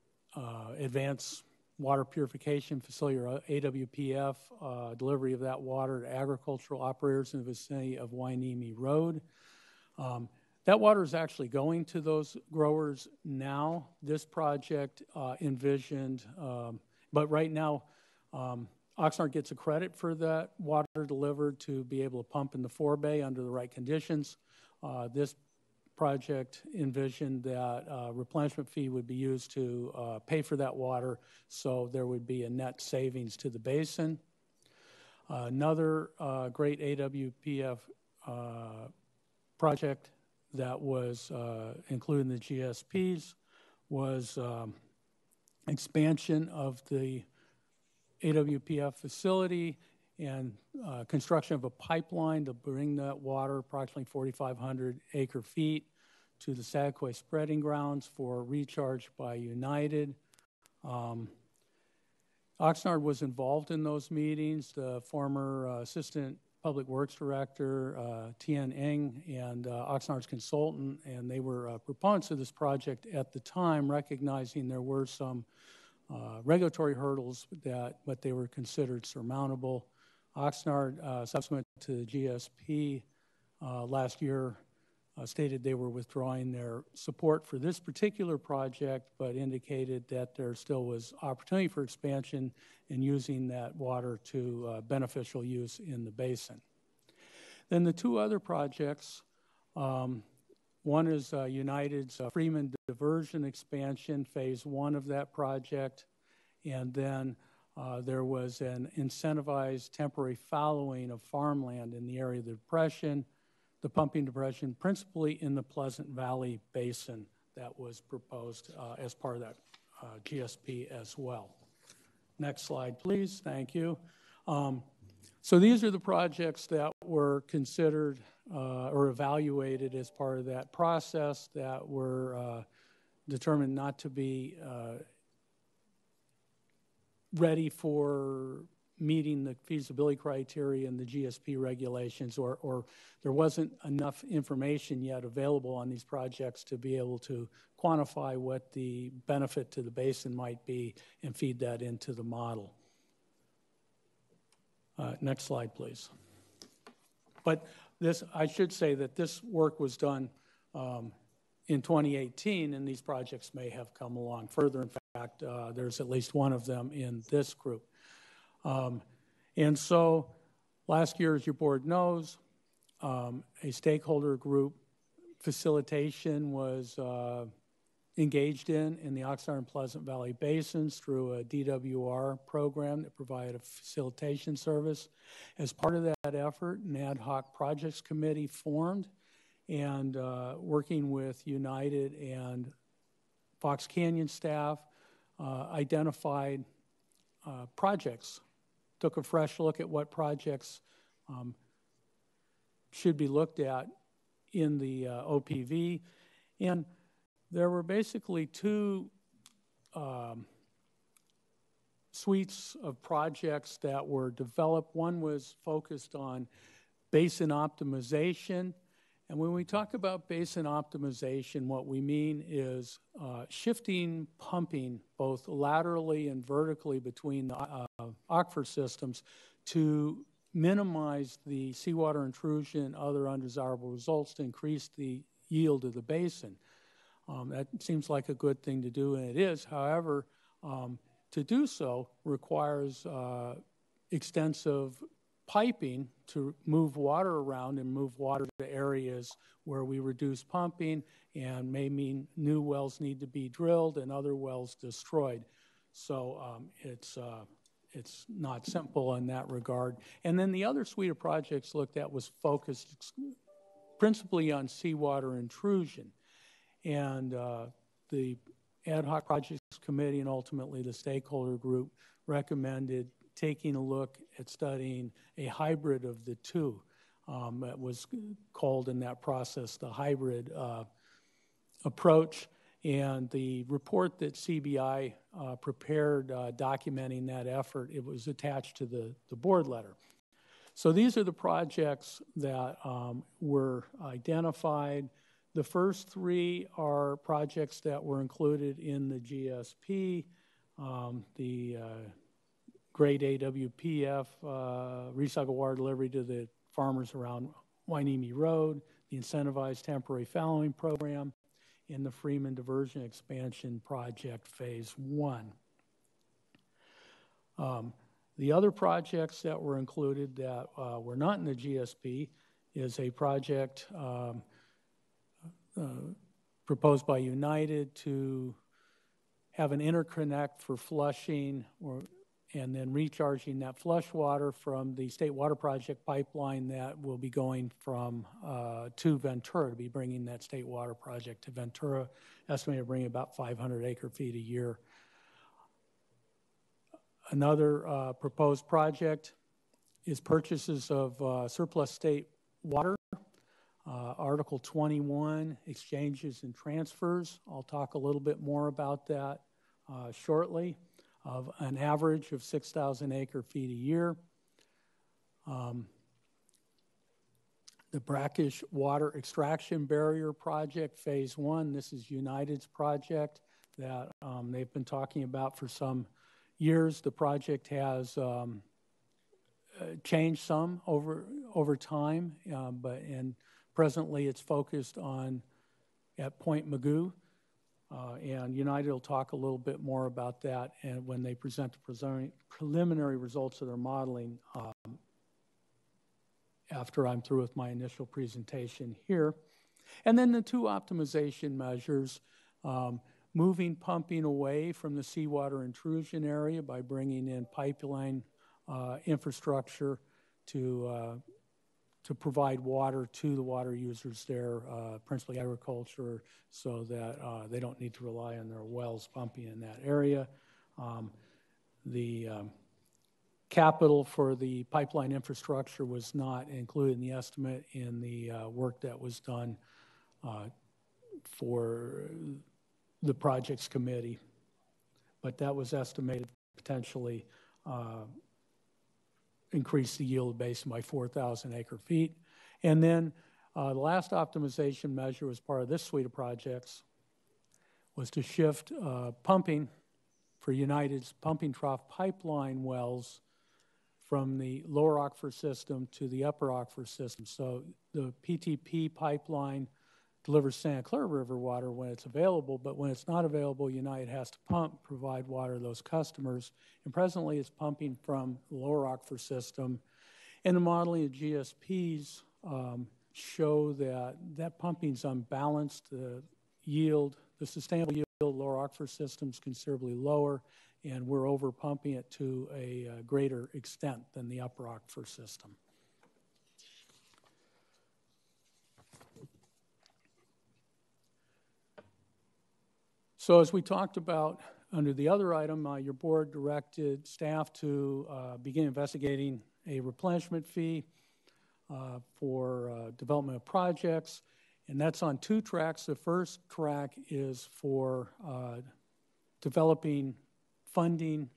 Advanced Water Purification Facility, or AWPF, delivery of that water to agricultural operators in the vicinity of Hueneme Road. That water is actually going to those growers now. This project envisioned, but right now, Oxnard gets a credit for that water delivered to be able to pump in the forebay under the right conditions. This project envisioned that replenishment fee would be used to pay for that water, so there would be a net savings to the basin. Another great AWPF project that was included in the GSPs was expansion of the AWPF facility and construction of a pipeline to bring that water, approximately 4,500 acre feet, to the Sagquay spreading grounds for recharge by United. Oxnard was involved in those meetings. The former Assistant Public Works Director, Tien Eng, and Oxnard's consultant, and they were proponents of this project at the time, recognizing there were some regulatory hurdles but they were considered surmountable. Oxnard, subsequent to the GSP last year, stated they were withdrawing their support for this particular project, but indicated that there still was opportunity for expansion in using that water to beneficial use in the basin. Then the 2 other projects, one is United's Freeman Diversion Expansion, phase 1 of that project, and then there was an incentivized temporary fallowing of farmland in the area of the depression, the pumping depression, principally in the Pleasant Valley Basin, that was proposed as part of that GSP as well. Next slide, please. Thank you. So these are the projects that were considered or evaluated as part of that process that were determined not to be ready for meeting the feasibility criteria and the GSP regulations, or there wasn't enough information yet available on these projects to be able to quantify what the benefit to the basin might be and feed that into the model. Next slide, please. But this, I should say that this work was done in 2018, and these projects may have come along further. In fact, there's at least one of them in this group. And so last year, as your board knows, a stakeholder group facilitation was engaged in the Oxnard and Pleasant Valley Basins through a DWR program that provided a facilitation service. As part of that effort, an ad hoc projects committee formed, and working with United and Fox Canyon staff, identified projects, took a fresh look at what projects should be looked at in the OPV, and there were basically 2 suites of projects that were developed. One was focused on basin optimization, and when we talk about basin optimization, what we mean is shifting pumping both laterally and vertically between the aquifer systems to minimize the seawater intrusion and other undesirable results to increase the yield of the basin. That seems like a good thing to do, and it is. However, to do so requires extensive piping to move water around and move water to areas where we reduce pumping, and may mean new wells need to be drilled and other wells destroyed. So it's not simple in that regard. And then the other suite of projects looked at was focused principally on seawater intrusion. And the Ad hoc Projects Committee and ultimately the stakeholder group recommended taking a look at studying a hybrid of the two. That was called in that process the hybrid approach. And the report that CBI prepared documenting that effort, it was attached to the board letter. So these are the projects that were identified. The first three are projects that were included in the GSP, the grade AWPF, recycled water delivery to the farmers around Hueneme Road, the incentivized temporary fallowing program, and the Freeman Diversion Expansion Project Phase 1. The other projects that were included that were not in the GSP is a project proposed by United to have an interconnect for flushing and then recharging that flush water from the State Water Project pipeline that will be going from to Ventura, to be bringing that State Water Project to Ventura, estimated to bring about 500 acre-feet a year. Another proposed project is purchases of surplus state water. Article 21, exchanges and transfers. I'll talk a little bit more about that shortly, of an average of 6,000 acre-feet a year. The brackish water extraction barrier project, Phase 1. This is United's project that they've been talking about for some years. The project has changed some over time, and presently it's focused on at Point Magoo, and United will talk a little bit more about that and when they present the preliminary results of their modeling after I'm through with my initial presentation here. And then the two optimization measures, moving pumping away from the seawater intrusion area by bringing in pipeline infrastructure to provide water to the water users there, principally agriculture, so that they don't need to rely on their wells pumping in that area. The capital for the pipeline infrastructure was not included in the estimate in the work that was done for the projects committee, but that was estimated potentially increase the yield basin by 4,000 acre-feet. And then the last optimization measure as part of this suite of projects was to shift pumping for United's pumping trough pipeline wells from the lower aquifer system to the upper aquifer system. So the PTP pipeline delivers Santa Clara River water when it's available, but when it's not available, United has to provide water to those customers. And presently it's pumping from the lower aquifer system. And the modeling of GSPs show that that pumping's unbalanced. The yield, the sustainable yield of lower aquifer system is considerably lower, and we're over pumping it to a greater extent than the upper aquifer system. So as we talked about under the other item, your board directed staff to begin investigating a replenishment fee for development of projects, and that's on two tracks. The first track is for developing funding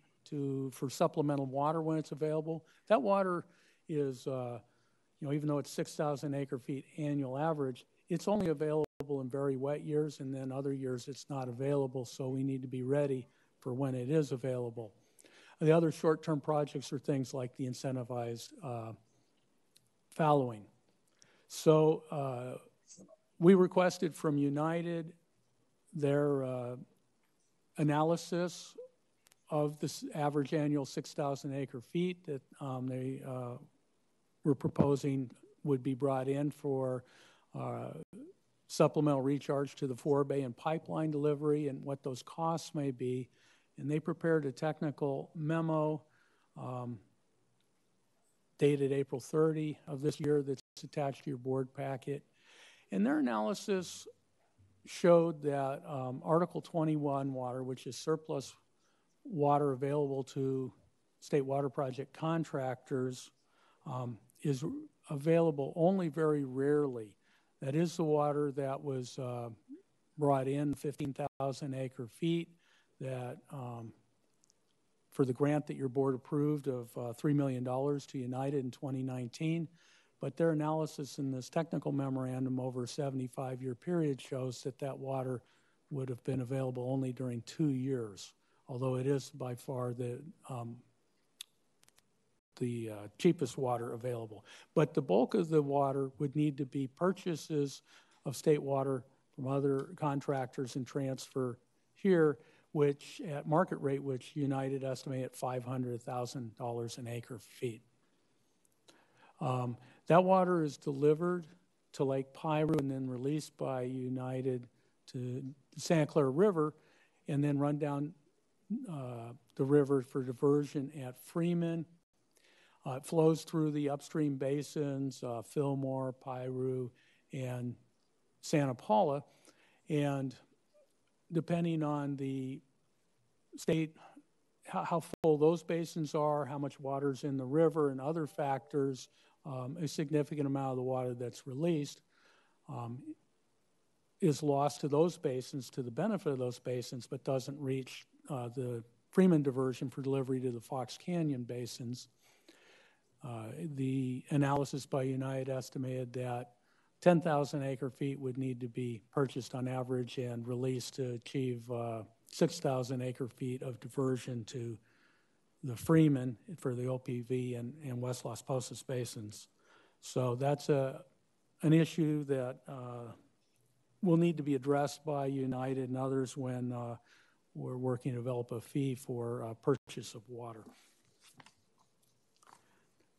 for supplemental water when it's available. That water is, even though it's 6,000 acre-feet annual average, it's only available in very wet years, and then other years it's not available, so we need to be ready for when it is available. The other short-term projects are things like the incentivized fallowing. So we requested from United their analysis of this average annual 6,000 acre-feet that they were proposing would be brought in for supplemental recharge to the forebay and pipeline delivery and what those costs may be. And they prepared a technical memo dated April 30 of this year that's attached to your board packet. And their analysis showed that Article 21 water, which is surplus water available to state water project contractors, is available only very rarely. That is the water that was brought in, 15,000 acre feet, that for the grant that your board approved of $3 million to United in 2019. But their analysis in this technical memorandum over a 75-year period shows that that water would have been available only during 2 years, although it is by far the cheapest water available. But the bulk of the water would need to be purchases of state water from other contractors and transfer here, which at market rate, which United estimate at $500,000 an acre feet. That water is delivered to Lake Piru and then released by United to the Santa Clara River and then run down the river for diversion at Freeman. It flows through the upstream basins, Fillmore, Piru, and Santa Paula. And depending on the state, how full those basins are, how much water's in the river, and other factors, a significant amount of the water that's released is lost to those basins, to the benefit of those basins, but doesn't reach the Freeman diversion for delivery to the Fox Canyon basins. The analysis by United estimated that 10,000 acre feet would need to be purchased on average and released to achieve 6,000 acre feet of diversion to the Freeman for the OPV and West Las Posas basins. So that's an issue that will need to be addressed by United and others when we're working to develop a fee for purchase of water.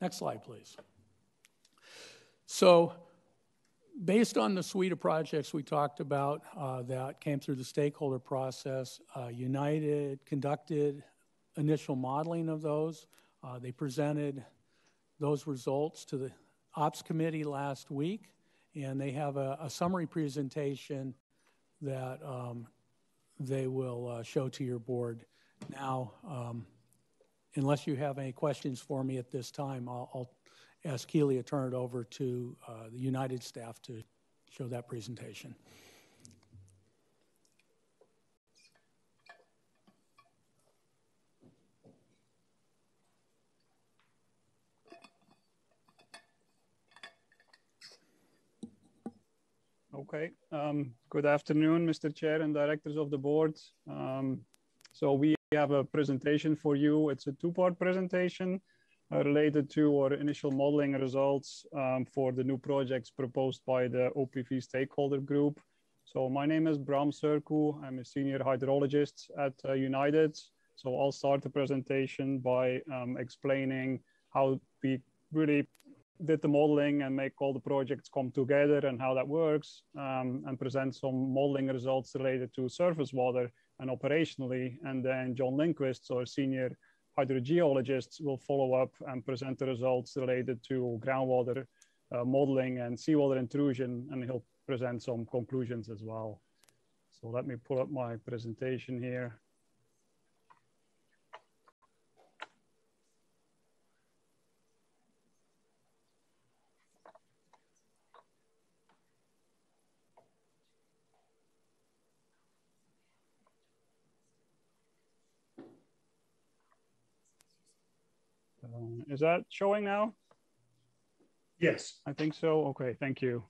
Next slide, please. So based on the suite of projects we talked about that came through the stakeholder process, United conducted initial modeling of those. They presented those results to the Ops Committee last week, and they have a summary presentation that they will show to your board. Now, unless you have any questions for me at this time, I'll ask Keely to turn it over to the United staff to show that presentation. Okay. Good afternoon, Mr. Chair and directors of the board. So we have a presentation for you. It's a two-part presentation related to our initial modeling results for the new projects proposed by the OPV stakeholder group. So my name is Bram Surku. I'm a senior hydrologist at United. So I'll start the presentation by explaining how we really did the modeling and make all the projects come together and how that works, and present some modeling results related to surface water and operationally. And then John Lindquist, our senior hydrogeologist, will follow up and present the results related to groundwater modeling and seawater intrusion, and he'll present some conclusions as well. So let me pull up my presentation here. Is that showing now? Yes. I think so. Okay, thank you.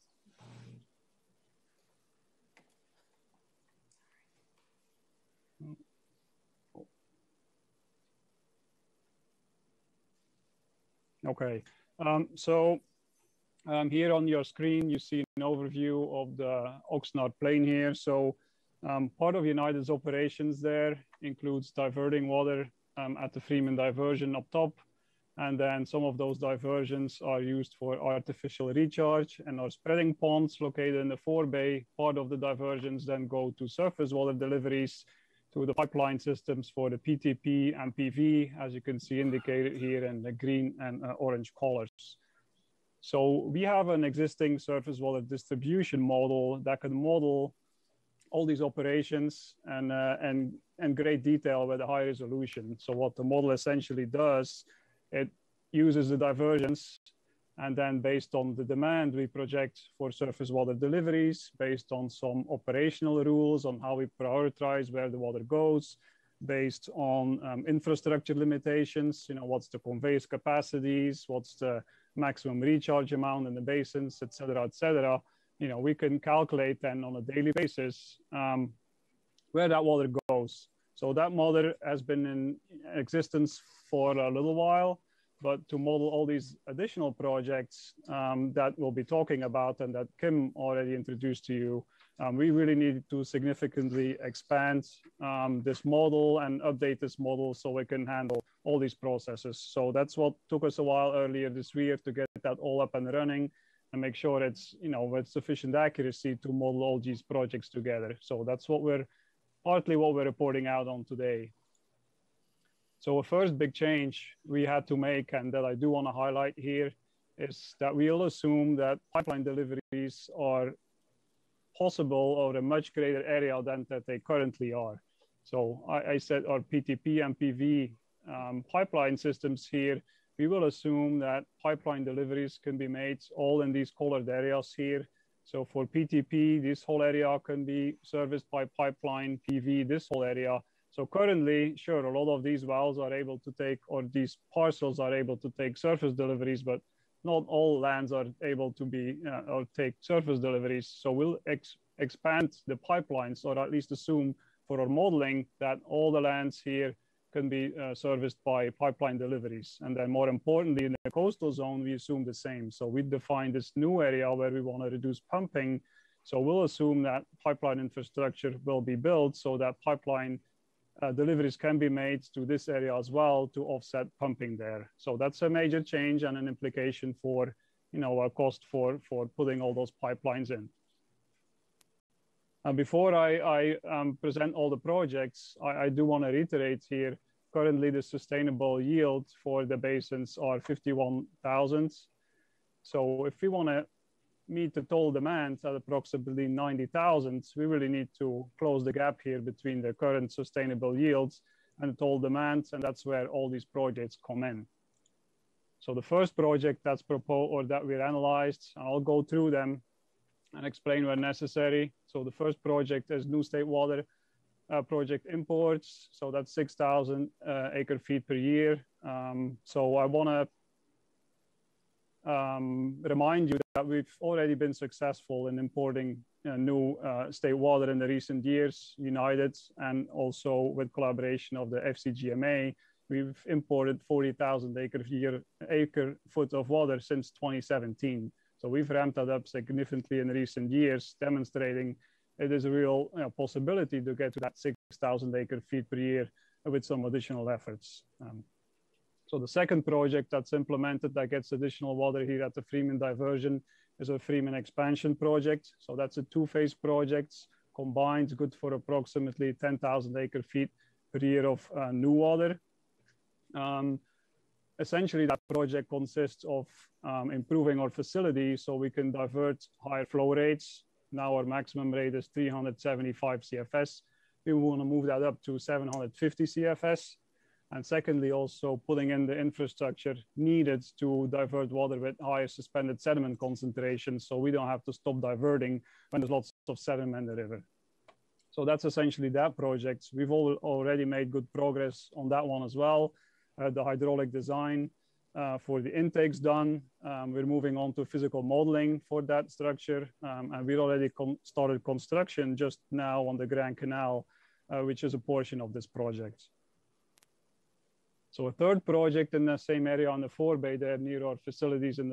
Okay, so here on your screen, you see an overview of the Oxnard Plain here. So part of United's operations there includes diverting water at the Freeman diversion up top. And then some of those diversions are used for artificial recharge, and our spreading ponds located in the forebay. Part of the diversions then go to surface water deliveries to the pipeline systems for the PTP and PV, as you can see indicated here in the green and orange colors. So we have an existing surface water distribution model that can model all these operations and great detail with a high resolution. So what the model essentially does, it uses the divergence, and then based on the demand, we project for surface water deliveries based on some operational rules on how we prioritize where the water goes, based on infrastructure limitations, what's the conveyance capacities, what's the maximum recharge amount in the basins, et cetera, et cetera. We can calculate then on a daily basis where that water goes. So that model has been in existence for a little while, but to model all these additional projects that we'll be talking about and that Kim already introduced to you, we really need to significantly expand this model and update this model so we can handle all these processes. So that's what took us a while earlier this year to get that all up and running and make sure it's, with sufficient accuracy to model all these projects together. So that's partly what we're reporting out on today. So a first big change we had to make, and that I do want to highlight here, is that we'll assume that pipeline deliveries are possible over a much greater area than that they currently are. So I said our PTP and PV pipeline systems here, we will assume that pipeline deliveries can be made all in these colored areas here. So for PTP, this whole area can be serviced by pipeline, PV, this whole area. So currently, sure, a lot of these wells are able to take, or these parcels are able to take surface deliveries, but not all lands are able to be or take surface deliveries. So we'll expand the pipelines, or at least assume for our modeling that all the lands here can be serviced by pipeline deliveries. And then more importantly, in the coastal zone, we assume the same. So we define this new area where we want to reduce pumping. So we'll assume that pipeline infrastructure will be built so that pipeline deliveries can be made to this area as well to offset pumping there. So that's a major change and an implication for, a cost for putting all those pipelines in. And before I present all the projects, I do want to reiterate here, currently the sustainable yield for the basins are 51,000. So if we want to meet the total demand at approximately 90,000, we really need to close the gap here between the current sustainable yields and the total demand, and that's where all these projects come in. So the first project that's proposed or that we analyzed, I'll go through them and explain where necessary. So the first project is New State Water project imports. So that's 6,000 acre feet per year. So I want to remind you that we've already been successful in importing new state water in the recent years, United, and also with collaboration of the FCGMA, we've imported 40,000 acre foot of water since 2017. So we've ramped that up significantly in recent years, demonstrating it is a real possibility to get to that 6,000 acre feet per year with some additional efforts. So the second project that's implemented that gets additional water here at the Freeman diversion is a Freeman expansion project. So that's a two-phase project, combined good for approximately 10,000 acre feet per year of new water. Essentially, that project consists of improving our facility so we can divert higher flow rates. Now our maximum rate is 375 CFS. We want to move that up to 750 CFS. And secondly, also putting in the infrastructure needed to divert water with higher suspended sediment concentrations so we don't have to stop diverting when there's lots of sediment in the river. So that's essentially that project. We've already made good progress on that one as well. The hydraulic design for the intakes done. We're moving on to physical modeling for that structure. And we already started construction just now on the Grand Canal, which is a portion of this project. So a third project in the same area on the forebay there near our facilities in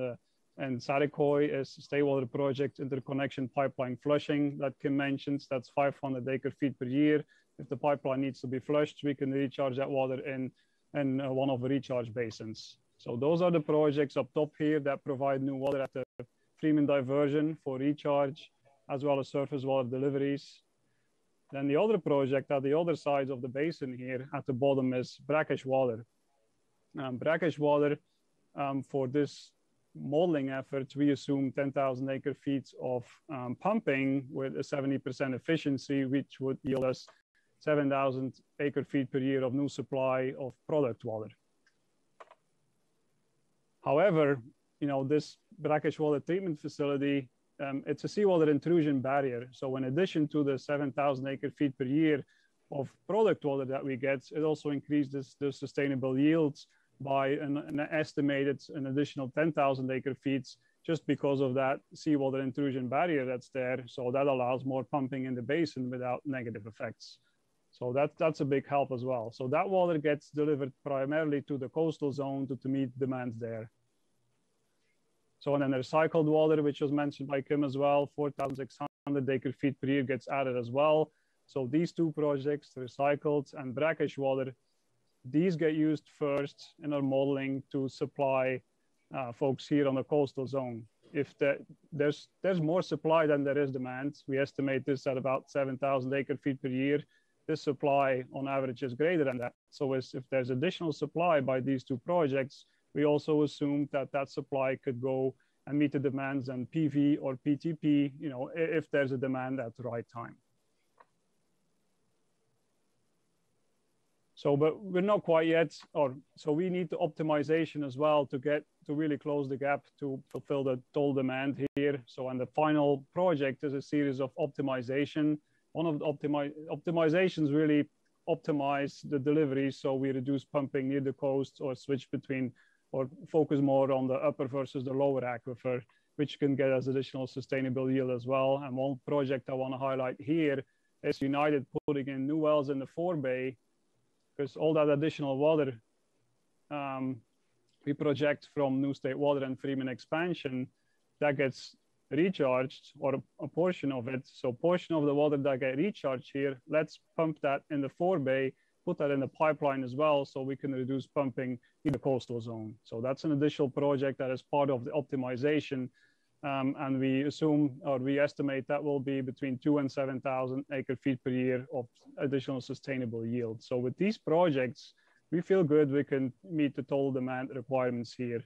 Sarikoi is State Water Project Interconnection Pipeline Flushing that Kim mentions. That's 500 acre feet per year. If the pipeline needs to be flushed, we can recharge that water in one of the recharge basins. So those are the projects up top here that provide new water at the Freeman diversion for recharge, as well as surface water deliveries. Then the other project at the other sides of the basin here at the bottom is brackish water. Brackish water, for this modeling effort, we assume 10,000 acre feet of pumping with a 70% efficiency, which would yield us 7,000 acre feet per year of new supply of product water. However, this brackish water treatment facility, it's a seawater intrusion barrier. So in addition to the 7,000 acre feet per year of product water that we get, it also increases the sustainable yields by an estimated an additional 10,000 acre feet just because of that seawater intrusion barrier that's there. So that allows more pumping in the basin without negative effects. So that's a big help as well. So that water gets delivered primarily to the coastal zone to meet demands there. So and then the recycled water, which was mentioned by Kim as well, 4,600 acre feet per year gets added as well. So these two projects, recycled and brackish water, these get used first in our modeling to supply folks here on the coastal zone. If there's more supply than there is demand, we estimate this at about 7,000 acre feet per year. This supply on average is greater than that. So if there's additional supply by these two projects, we also assume that that supply could go and meet the demands on PV or PTP, if there's a demand at the right time. So, but we're not quite yet, so we need the optimization as well to really close the gap to fulfill the total demand here. So, and the final project is a series of optimization. One of the optimizations really optimize the delivery, so we reduce pumping near the coast or switch between or focus more on the upper versus the lower aquifer, which can get us additional sustainable yield as well. And one project I want to highlight here is United putting in new wells in the forebay, because all that additional water we project from New State Water and Freeman expansion, that gets recharged, or a portion of it. So portion of the water that get recharged here, let's pump that in the forebay, put that in the pipeline as well, so we can reduce pumping in the coastal zone. So that's an additional project that is part of the optimization. And we assume, or we estimate that will be between 2,000 and 7,000 acre feet per year of additional sustainable yield. So with these projects, we feel good we can meet the total demand requirements here.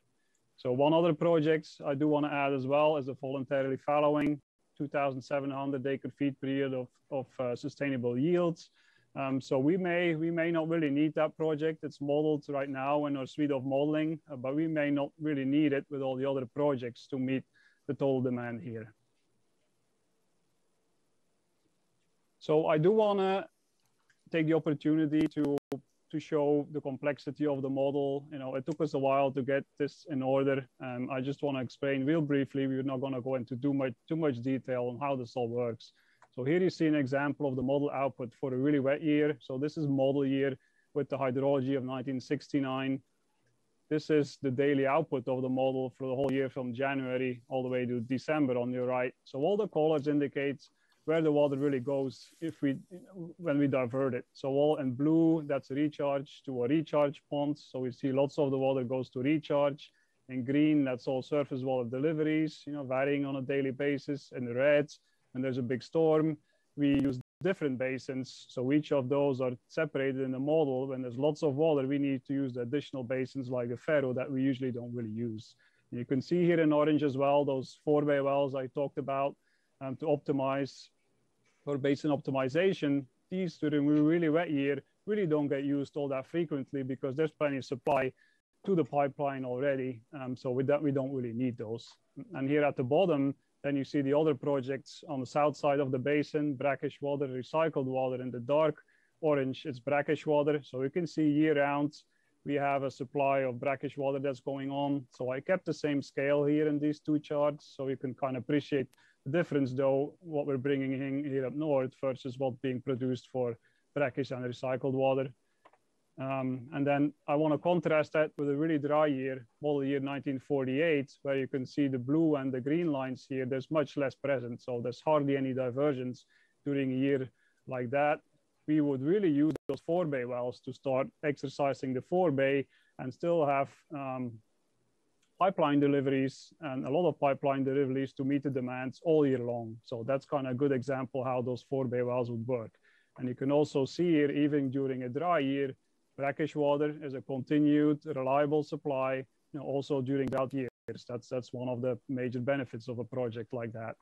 So one other project I do want to add as well is a voluntarily fallowing, 2,700 acre feet per year of sustainable yields. So we may not really need that project. It's modeled right now in our suite of modeling, but we may not really need it with all the other projects to meet the total demand here. So I do want to take the opportunity to show the complexity of the model. It took us a while to get this in order. I just want to explain real briefly. We're not going to go into too much detail on how this all works. So here you see an example of the model output for a really wet year. So this is model year with the hydrology of 1969. This is the daily output of the model for the whole year from January all the way to December on your right. So all the colors indicate where the water really goes when we divert it. So all in blue, that's recharge to a recharge pond. So we see lots of the water goes to recharge. In green, that's all surface water deliveries, varying on a daily basis. In the red, when there's a big storm, we use different basins. So each of those are separated in the model. When there's lots of water, we need to use the additional basins like the Faro that we usually don't really use. And you can see here in orange as well, those forebay wells I talked about to optimize for basin optimization. These during a really wet year really don't get used all that frequently because there's plenty of supply to the pipeline already. So with that, we don't really need those. And here at the bottom, then you see the other projects on the south side of the basin, brackish water, recycled water. In the dark orange, it's brackish water. So you can see year round, we have a supply of brackish water that's going on. So I kept the same scale here in these two charts. So you can kind of appreciate the difference though, what we're bringing in here up north versus what's being produced for brackish and recycled water. And then I want to contrast that with a really dry year, model year 1948, where you can see the blue and the green lines here. There's much less present. So there's hardly any diversions during a year like that. We would really use those forebay wells to start exercising the forebay and still have pipeline deliveries and a lot of pipeline deliveries to meet the demands all year long. So that's kind of a good example how those forebay wells would work. And you can also see here, even during a dry year, brackish water is a continued, reliable supply, also during drought years. That's one of the major benefits of a project like that.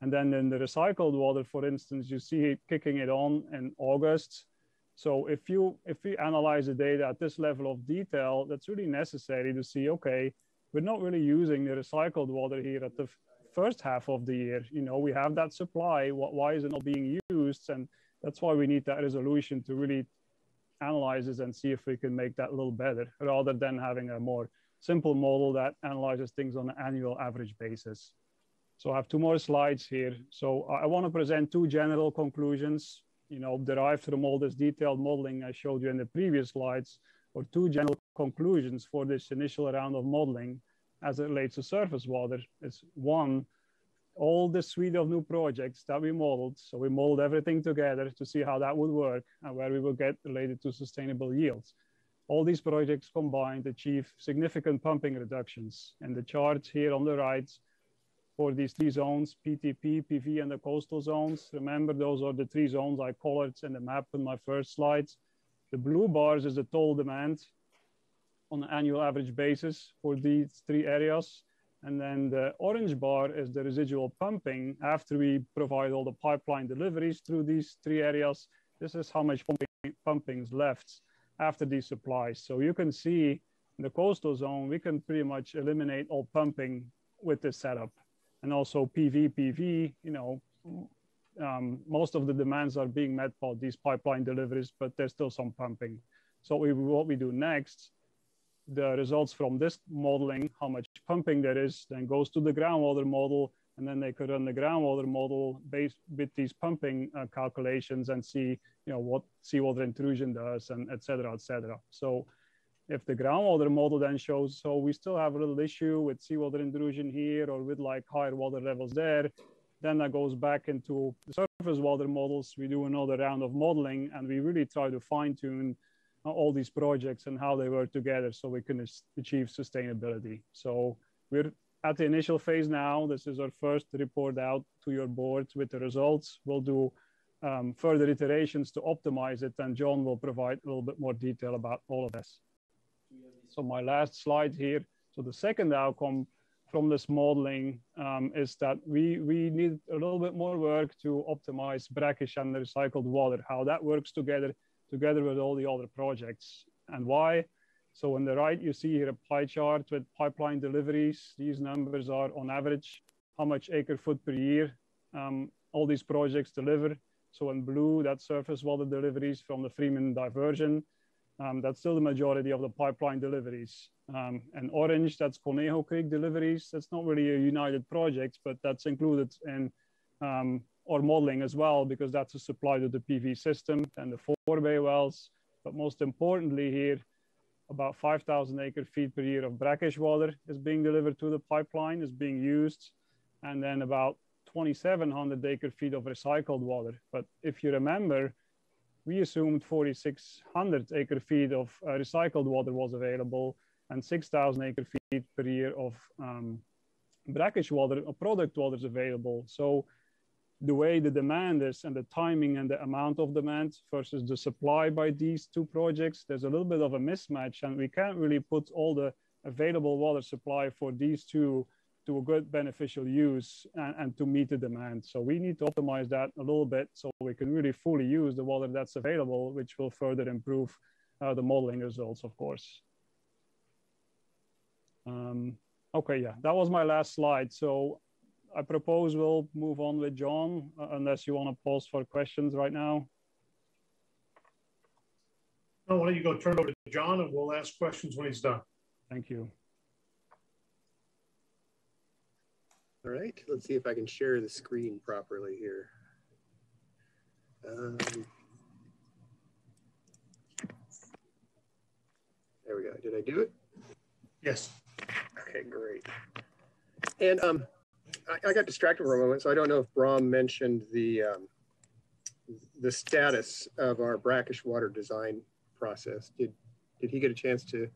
And then in the recycled water, for instance, you see it kicking it on in August. So if we analyze the data at this level of detail, that's really necessary to see, okay, we're not really using the recycled water here at the first half of the year. We have that supply. Why is it not being used? And that's why we need that resolution to really analyze this and see if we can make that a little better, rather than having a more simple model that analyzes things on an annual average basis. So I have 2 more slides here. So I want to present 2 general conclusions, derived from all this detailed modeling I showed you in the previous slides, or 2 general conclusions for this initial round of modeling as it relates to surface water. Is 1, all the suite of new projects that we modeled. So we modeled everything together to see how that would work and where we would get related to sustainable yields. All these projects combined achieve significant pumping reductions. And the charts here on the right for these 3 zones, PTP, PV, and the coastal zones. Remember, those are the 3 zones I colored in the map in my first slides. The blue bars is the total demand on an annual average basis for these 3 areas. And then the orange bar is the residual pumping after we provide all the pipeline deliveries through these 3 areas. This is how much pumping is left after these supplies. So you can see in the coastal zone, we can pretty much eliminate all pumping with this setup. And also PV, most of the demands are being met by these pipeline deliveries, but there's still some pumping. So what we do next, the results from this modeling, how much pumping there is, then goes to the groundwater model, and then they could run the groundwater model based with these pumping calculations and see, what seawater intrusion does, and et cetera, et cetera. So if the groundwater model then shows, so we still have a little issue with seawater intrusion here or with like higher water levels there, then that goes back into the surface water models. We do another round of modeling and we really try to fine tune all these projects and how they work together so we can achieve sustainability. So we're at the initial phase now. This is our first report out to your board with the results. We'll do further iterations to optimize it, and John will provide a little bit more detail about all of this. So my last slide here. So the second outcome from this modeling is that we need a little bit more work to optimize brackish and recycled water, how that works together with all the other projects, and why. So on the right, you see here a pie chart with pipeline deliveries. These numbers are on average, how much acre foot per year all these projects deliver. So in blue, that's surface water deliveries from the Freeman diversion. That's still the majority of the pipeline deliveries. And orange, that's Conejo Creek deliveries. That's not really a united project, but that's included in our modeling as well, because that's a supply to the PV system and the 4-bay wells. But most importantly here, about 5,000 acre feet per year of brackish water is being delivered to the pipeline, is being used. And then about 2,700 acre feet of recycled water. But if you remember, we assumed 4,600 acre feet of recycled water was available and 6,000 acre feet per year of brackish water or product water is available. So the way the demand is and the timing and the amount of demand versus the supply by these 2 projects, there's a little bit of a mismatch, and we can't really put all the available water supply for these 2 to a good beneficial use and to meet the demand. So we need to optimize that a little bit so we can really fully use the water that's available, which will further improve the modeling results, of course. Okay, yeah, that was my last slide. So I propose we'll move on with John, unless you want to pause for questions right now. No, why don't you go turn it over to John and we'll ask questions when he's done. Thank you. All right, let's see if I can share the screen properly here. There we go. Did I do it? Yes. Okay, great. And I got distracted for a moment, so I don't know if Bram mentioned the status of our brackish water design process. Did he get a chance to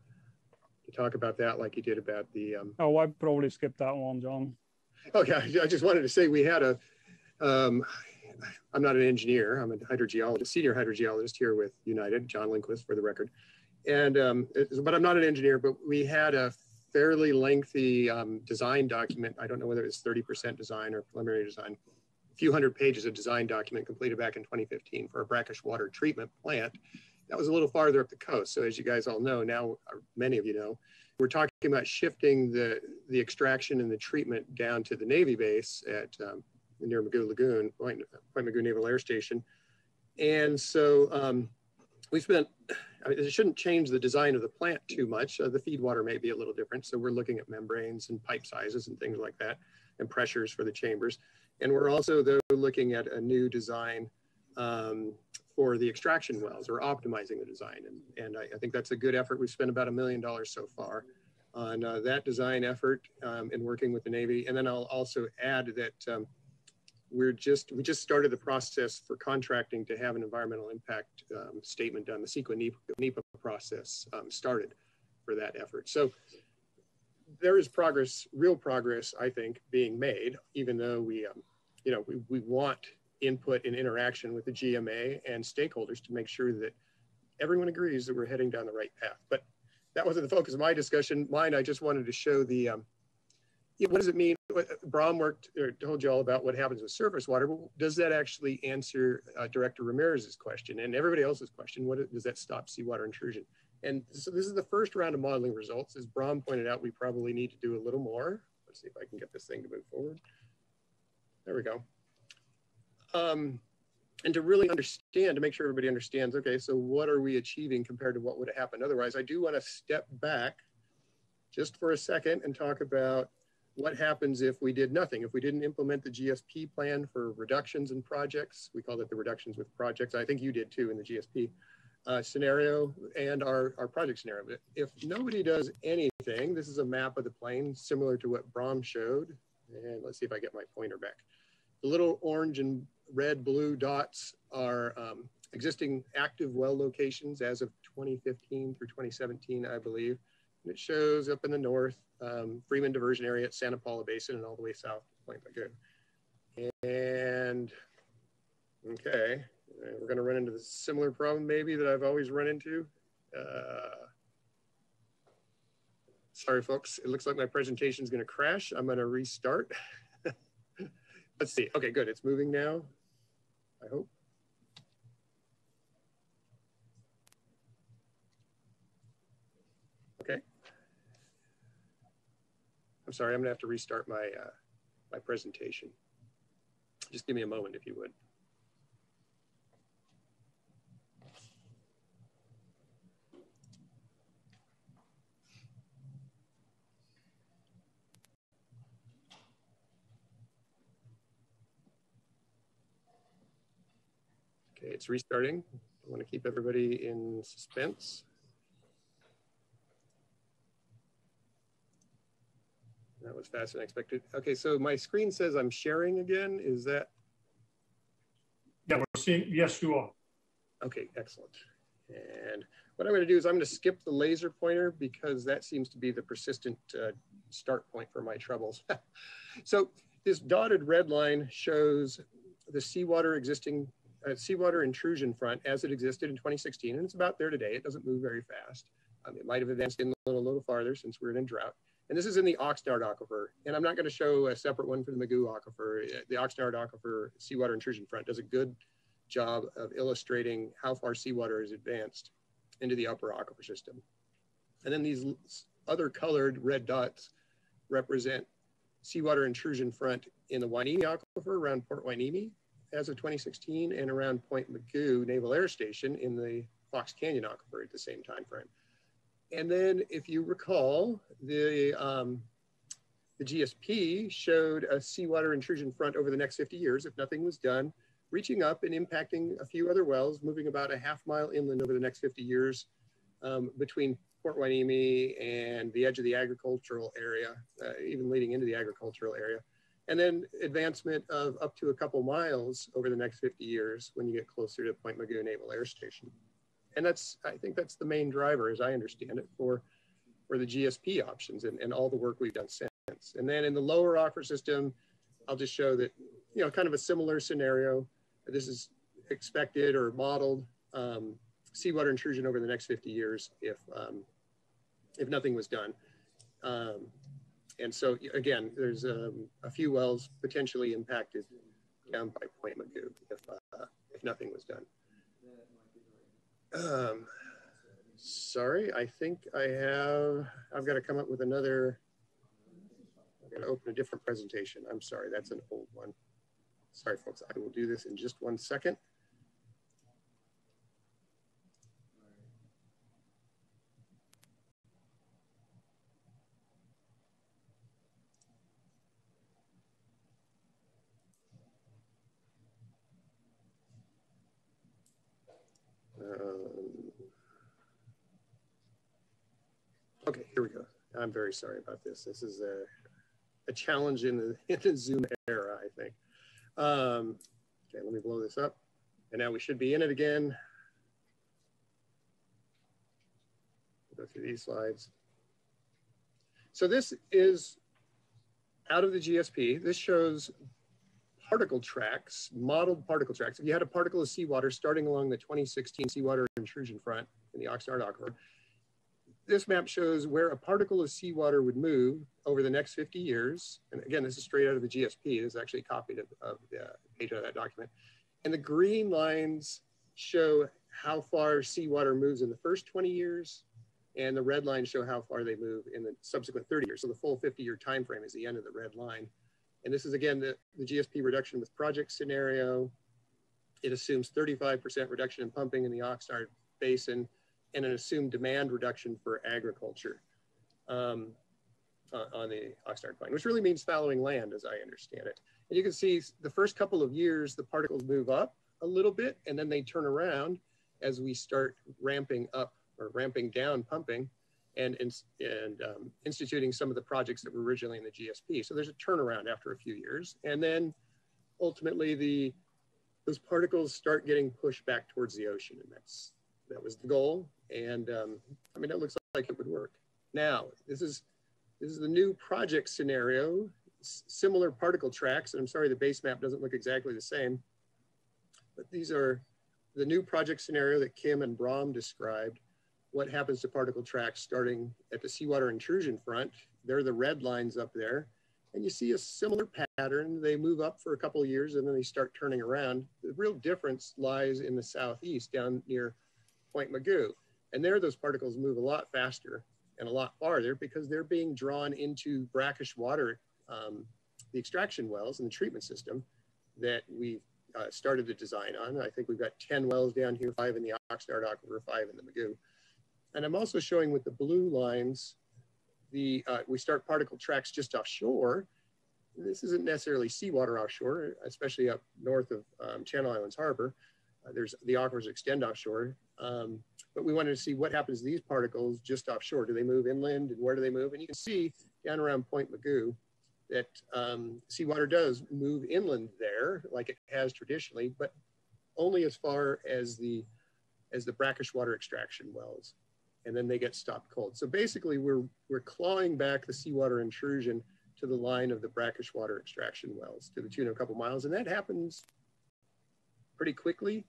talk about that like he did about the... Oh, I probably skipped that one, John. Okay, I just wanted to say we had I'm not an engineer. I'm a hydrogeologist, senior hydrogeologist here with United, John Lindquist for the record. And, but I'm not an engineer, but we had a fairly lengthy design document. I don't know whether it was 30% design or preliminary design, a few hundred pages of design document completed back in 2015 for a brackish water treatment plant. That was a little farther up the coast. So as you guys all know now, many of you know, we're talking about shifting the extraction and the treatment down to the Navy base at near Magoo Lagoon, Point Magoo Naval Air Station. And so we spent, I mean, it shouldn't change the design of the plant too much. The feed water may be a little different. So we're looking at membranes and pipe sizes and things like that and pressures for the chambers. And we're also though looking at a new design for the extraction wells or optimizing the design. And I think that's a good effort. We've spent about $1 million so far on that design effort in working with the Navy. And then I'll also add that we just started the process for contracting to have an environmental impact statement done. The CEQA NEPA process started for that effort. So there is progress, real progress, I think, being made, even though we, you know, we want input and interaction with the GMA and stakeholders to make sure that everyone agrees that we're heading down the right path. But that wasn't the focus of my discussion. Mine, I just wanted to show the, what does it mean? Bram told you all about what happens with surface water. But does that actually answer Director Ramirez's question and everybody else's question? What does that stop seawater intrusion? And so this is the first round of modeling results. As Bram pointed out, we probably need to do a little more. Let's see if I can get this thing to move forward. There we go. And to really understand, to make sure everybody understands, okay, so what are we achieving compared to what would have happened otherwise? I do want to step back just for a second and talk about what happens if we did nothing, if we didn't implement the GSP plan for reductions in projects. We called it the reductions with projects. I think you did too in the GSP scenario and our project scenario. But if nobody does anything, this is a map of the plain similar to what Bram showed. And let's see if I get my pointer back. The little orange and red, blue dots are existing active well locations as of 2015 through 2017, I believe. And it shows up in the north, Freeman Diversion Area at Santa Paula Basin and all the way south to Point Magoo. And okay, we're gonna run into the similar problem maybe that I've always run into. Sorry, folks, it looks like my presentation is gonna crash. I'm gonna restart. Let's see. Okay, good. It's moving now, I hope. Okay. I'm sorry, I'm gonna have to restart my, my presentation. Just give me a moment if you would. Okay, it's restarting. I want to keep everybody in suspense. That was faster than I expected. Okay, so my screen says I'm sharing again. Is that? Yeah, we're seeing, yes, you are. Okay, excellent. And what I'm going to do is I'm going to skip the laser pointer because that seems to be the persistent start point for my troubles. So this dotted red line shows the seawater existing seawater intrusion front as it existed in 2016, and it's about there today. It doesn't move very fast. It might have advanced in a little farther since we're in a drought. And this is in the Oxnard Aquifer. And I'm not going to show a separate one for the Magoo Aquifer. The Oxnard Aquifer seawater intrusion front does a good job of illustrating how far seawater is advanced into the upper aquifer system. And then these other colored red dots represent seawater intrusion front in the Hueneme Aquifer around Port Hueneme as of 2016 and around Point Magoo Naval Air Station in the Fox Canyon Aquifer at the same time frame. And then if you recall, the GSP showed a seawater intrusion front over the next 50 years if nothing was done, reaching up and impacting a few other wells, moving about a half-mile inland over the next 50 years between Port Hueneme and the edge of the agricultural area, even leading into the agricultural area. And then advancement of up to a couple miles over the next 50 years when you get closer to Point Magoo Naval Air Station. And that's, I think that's the main driver, as I understand it, for the GSP options and all the work we've done since. And then in the lower aquifer system, I'll just show that, you know, kind of a similar scenario. this is expected or modeled seawater intrusion over the next 50 years if nothing was done. And so again, there's a few wells potentially impacted down by Point Magoo if nothing was done. Sorry, I think I've got to come up with another, I've got to open a different presentation. I'm sorry, that's an old one. Sorry, folks, I will do this in just one second. Okay, here we go. I'm very sorry about this. This is a challenge in the Zoom era, I think. Okay, let me blow this up. And now we should be in it again. Go through these slides. So this is out of the GSP. This shows particle tracks, modeled particle tracks. If you had a particle of seawater starting along the 2016 seawater intrusion front in the Oxnard Aquifer, this map shows where a particle of seawater would move over the next 50 years. And again, this is straight out of the GSP. This is actually copied of the page of that document. And the green lines show how far seawater moves in the first 20 years. And the red lines show how far they move in the subsequent 30 years. So the full 50-year time frame is the end of the red line. And this is, again, the GSP reduction with project scenario. It assumes 35% reduction in pumping in the Oxnard Basin and an assumed demand reduction for agriculture on the Oxnard Plain, which really means fallowing land, as I understand it. And you can see the first couple of years, the particles move up a little bit, and then they turn around as we start ramping up or ramping down pumping and instituting some of the projects that were originally in the GSP. So there's a turnaround after a few years. And then ultimately those particles start getting pushed back towards the ocean. And that was the goal. And I mean, it looks like it would work. Now, this is the new project scenario, similar particle tracks. And I'm sorry, the base map doesn't look exactly the same, but these are the new project scenario that Kim and Brahm described. What happens to particle tracks starting at the seawater intrusion front? They're the red lines up there. And you see a similar pattern. They move up for a couple of years and then they start turning around. The real difference lies in the southeast down near Point Magoo. And there those particles move a lot faster and a lot farther because they're being drawn into brackish water, the extraction wells and the treatment system that we started to design on. I think we've got 10 wells down here, 5 in the Oxnard Aquifer, 5 in the Magoo. And I'm also showing with the blue lines, we start particle tracks just offshore. This isn't necessarily seawater offshore, especially up north of Channel Islands Harbor. There's the aquifers extend offshore, but we wanted to see what happens to these particles just offshore. Do they move inland and where do they move? And you can see down around Point Magoo that seawater does move inland there like it has traditionally, but only as far as the brackish water extraction wells. And then they get stopped cold. So basically we're clawing back the seawater intrusion to the line of the brackish water extraction wells to the tune of a couple miles. And that happens pretty quickly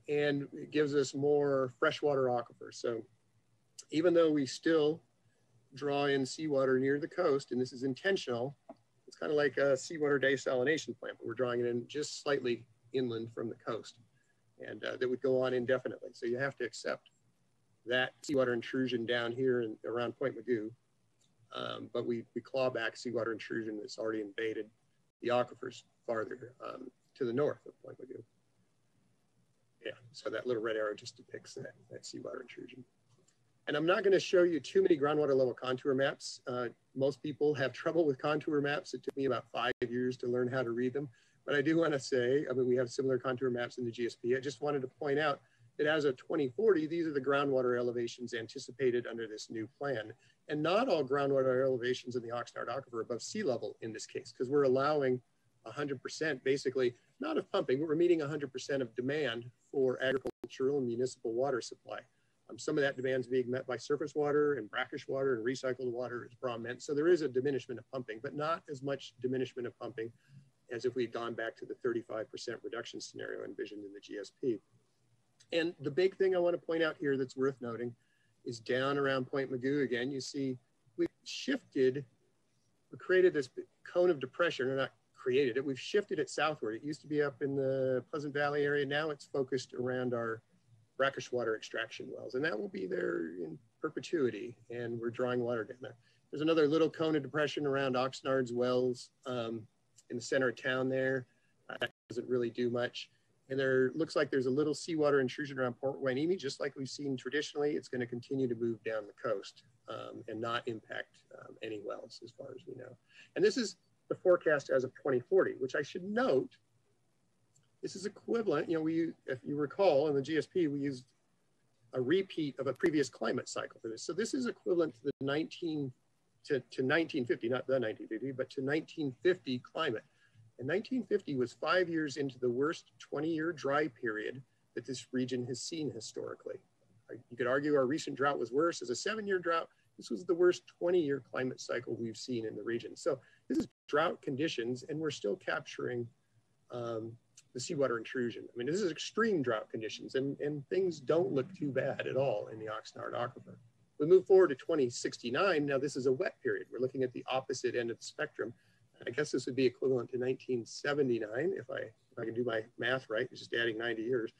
and it gives us more freshwater aquifers. So even though we still draw in seawater near the coast, and this is intentional, it's kind of like a seawater desalination plant, but we're drawing it in just slightly inland from the coast. And that would go on indefinitely. So you have to accept that seawater intrusion down here and around Point Magoo, but we claw back seawater intrusion that's already invaded the aquifers farther to the north of Point Magoo. Yeah, so that little red arrow just depicts that seawater intrusion. And I'm not going to show you too many groundwater level contour maps. Most people have trouble with contour maps. It took me about 5 years to learn how to read them. But I do want to say, I mean, we have similar contour maps in the GSP. I just wanted to point out that as of 2040, these are the groundwater elevations anticipated under this new plan. And not all groundwater elevations in the Oxnard Aquifer are above sea level in this case, because we're allowing 100% basically, not of pumping, but we're meeting 100% of demand for agricultural and municipal water supply. Some of that demand is being met by surface water and brackish water and recycled water, as Brahm meant. So there is a diminishment of pumping, but not as much diminishment of pumping as if we had gone back to the 35% reduction scenario envisioned in the GSP. And the big thing I want to point out here that's worth noting is down around Point Magoo again, you see we created this cone of depression, or not created it, we've shifted it southward. It used to be up in the Pleasant Valley area. Now it's focused around our brackish water extraction wells, and that will be there in perpetuity, and we're drawing water down there. There's another little cone of depression around Oxnard's wells in the center of town there. That doesn't really do much. And there looks like there's a little seawater intrusion around Port Hueneme, just like we've seen traditionally. It's going to continue to move down the coast and not impact any wells as far as we know. And this is the forecast as of 2040, which I should note, this is equivalent, if you recall in the GSP, we used a repeat of a previous climate cycle for this. So this is equivalent to the 1950, not the 1950, but to 1950 climate. And 1950 was 5 years into the worst 20-year dry period that this region has seen historically. You could argue our recent drought was worse. As a 7-year drought, this was the worst 20-year climate cycle we've seen in the region. So this is drought conditions, and we're still capturing the seawater intrusion. I mean, this is extreme drought conditions, and things don't look too bad at all in the Oxnard Aquifer. We move forward to 2069. Now this is a wet period. We're looking at the opposite end of the spectrum. I guess this would be equivalent to 1979 if I can do my math right. It's just adding 90 years,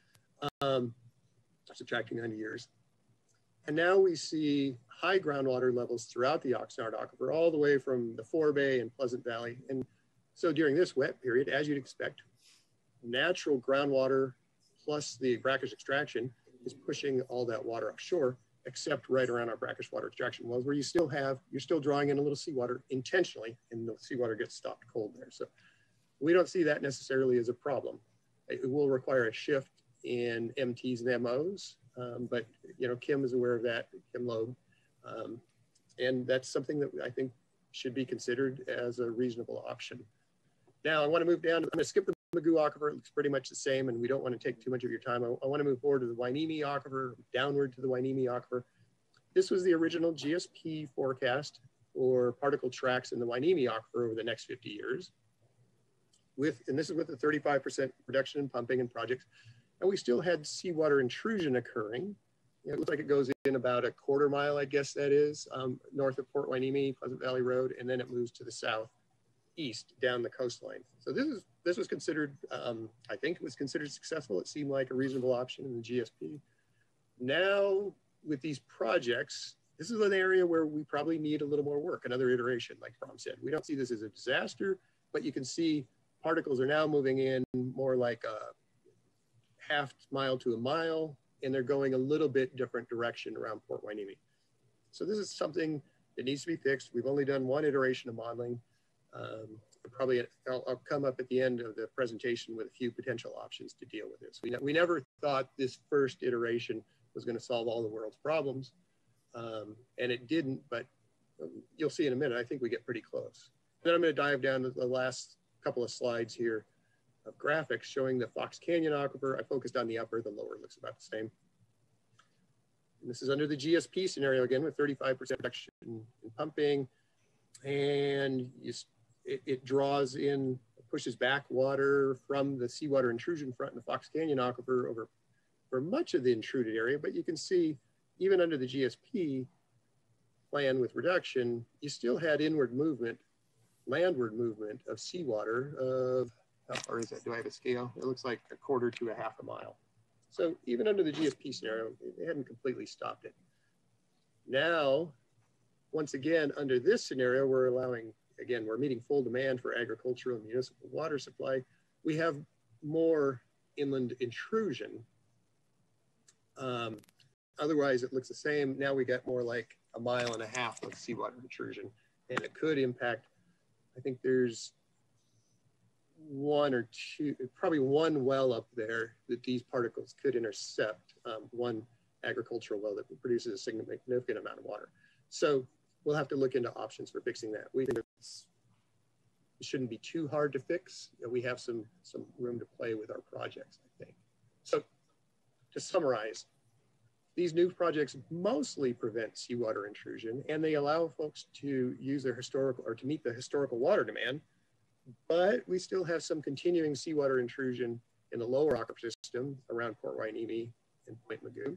subtracting 90 years. And now we see high groundwater levels throughout the Oxnard Aquifer, all the way from the Forebay and Pleasant Valley. And so during this wet period, as you'd expect, natural groundwater plus the brackish extraction is pushing all that water offshore, except right around our brackish water extraction wells, where you're still drawing in a little seawater intentionally, and the seawater gets stopped cold there. So we don't see that necessarily as a problem. It will require a shift in MTs and MOs, but Kim is aware of that, Kim Loeb, and that's something that I think should be considered as a reasonable option. Now I want to move down. I'm going to skip the Magoo Aquifer. It looks pretty much the same, and we don't want to take too much of your time. I want to move forward to the Hueneme Aquifer, downward to the Hueneme Aquifer. This was the original GSP forecast for particle tracks in the Hueneme Aquifer over the next 50 years. And this is with a 35% reduction in pumping and projects. And we still had seawater intrusion occurring. It looks like it goes in about a quarter mile, I guess that is, north of Port Hueneme, Pleasant Valley Road, and then it moves to the southeast down the coastline. So this was considered, I think it was considered successful. It seemed like a reasonable option in the GSP. Now with these projects, this is an area where we probably need a little more work, another iteration, like Brom said. We don't see this as a disaster, but you can see particles are now moving in more like a half mile to a mile, and they're going a little bit different direction around Port Hueneme. So this is something that needs to be fixed. We've only done one iteration of modeling. I'll come up at the end of the presentation with a few potential options to deal with this. We never thought this first iteration was going to solve all the world's problems, and it didn't, but you'll see in a minute, I think we get pretty close. Then I'm going to dive down to the last couple of slides here of graphics showing the Fox Canyon Aquifer. I focused on the upper, the lower looks about the same. And this is under the GSP scenario again with 35% reduction in pumping, and it draws in, pushes back water from the seawater intrusion front in the Fox Canyon Aquifer over for much of the intruded area. But you can see even under the GSP plan with reduction, you still had inward movement, landward movement of seawater of, how far is that? Do I have a scale? It looks like a quarter to a half a mile. So even under the GSP scenario, they hadn't completely stopped it. Now, once again, under this scenario, we're allowing, again, we're meeting full demand for agricultural and municipal water supply. We have more inland intrusion. Otherwise, it looks the same. Now we got more like a mile and a half of seawater intrusion, and it could impact, I think there's one or two, probably one well up there that these particles could intercept, one agricultural well that produces a significant amount of water. So we'll have to look into options for fixing that. We think it shouldn't be too hard to fix. We have some room to play with our projects, I think. So to summarize, these new projects mostly prevent seawater intrusion, and they allow folks to use their historical, or to meet the historical water demand, but we still have some continuing seawater intrusion in the lower aquifer system around Port Hueneme and Point Mugu.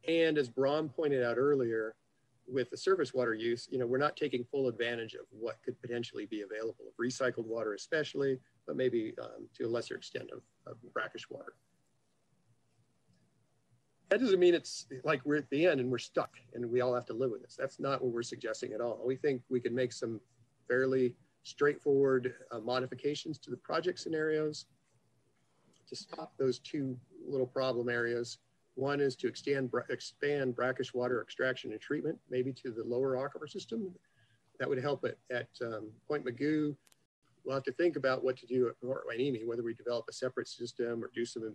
And as Bram pointed out earlier, with the surface water use, we're not taking full advantage of what could potentially be available, of recycled water especially, but maybe to a lesser extent of brackish water. That doesn't mean it's like we're at the end and we're stuck and we all have to live with this. That's not what we're suggesting at all. We think we can make some fairly straightforward modifications to the project scenarios to stop those two little problem areas. One is to expand brackish water extraction and treatment, maybe to the lower aquifer system. That would help at Point Mugu. We'll have to think about what to do at Port Hueneme, whether we develop a separate system or do some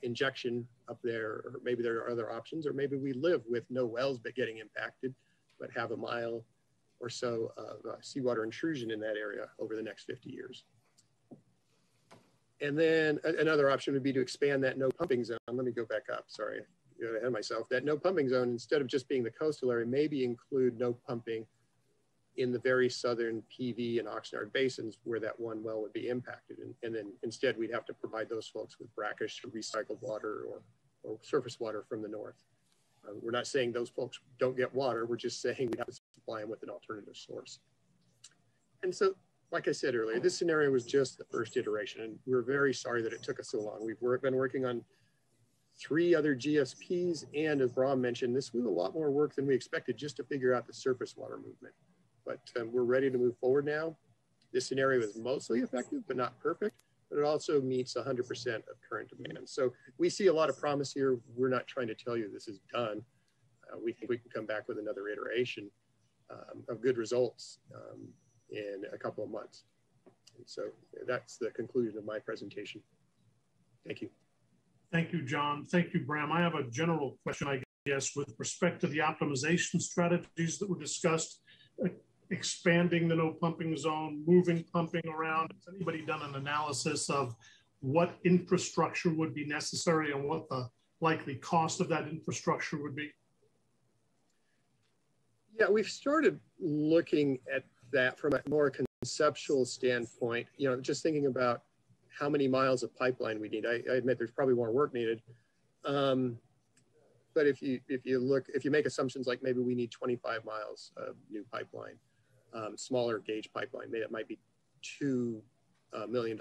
injection up there, or maybe there are other options, or maybe we live with no wells but getting impacted, but have a mile or so of seawater intrusion in that area over the next 50 years. And then another option would be to expand that no pumping zone. Let me go back up, sorry, I got ahead of myself. That no pumping zone, instead of just being the coastal area, maybe include no pumping in the very southern PV and Oxnard basins where that one well would be impacted. And then instead we'd have to provide those folks with brackish or recycled water or surface water from the north. We're not saying those folks don't get water, we're just saying we have to supply them with an alternative source. And so, like I said earlier, this scenario was just the first iteration, and we're very sorry that it took us so long. We've been working on 3 other GSPs, and as Bram mentioned, this was a lot more work than we expected just to figure out the surface water movement. But we're ready to move forward now. This scenario is mostly effective, but not perfect, but it also meets 100% of current demand. So we see a lot of promise here. We're not trying to tell you this is done. We think we can come back with another iteration of good results in a couple of months. And so that's the conclusion of my presentation. Thank you. Thank you, John. Thank you, Bram. I have a general question, I guess, with respect to the optimization strategies that were discussed, expanding the no pumping zone, moving pumping around. Has anybody done an analysis of what infrastructure would be necessary and what the likely cost of that infrastructure would be? Yeah, we've started looking at that from a more conceptual standpoint, just thinking about how many miles of pipeline we need. I admit there's probably more work needed. But if you make assumptions like maybe we need 25 miles of new pipeline, smaller gauge pipeline, maybe it might be $2 million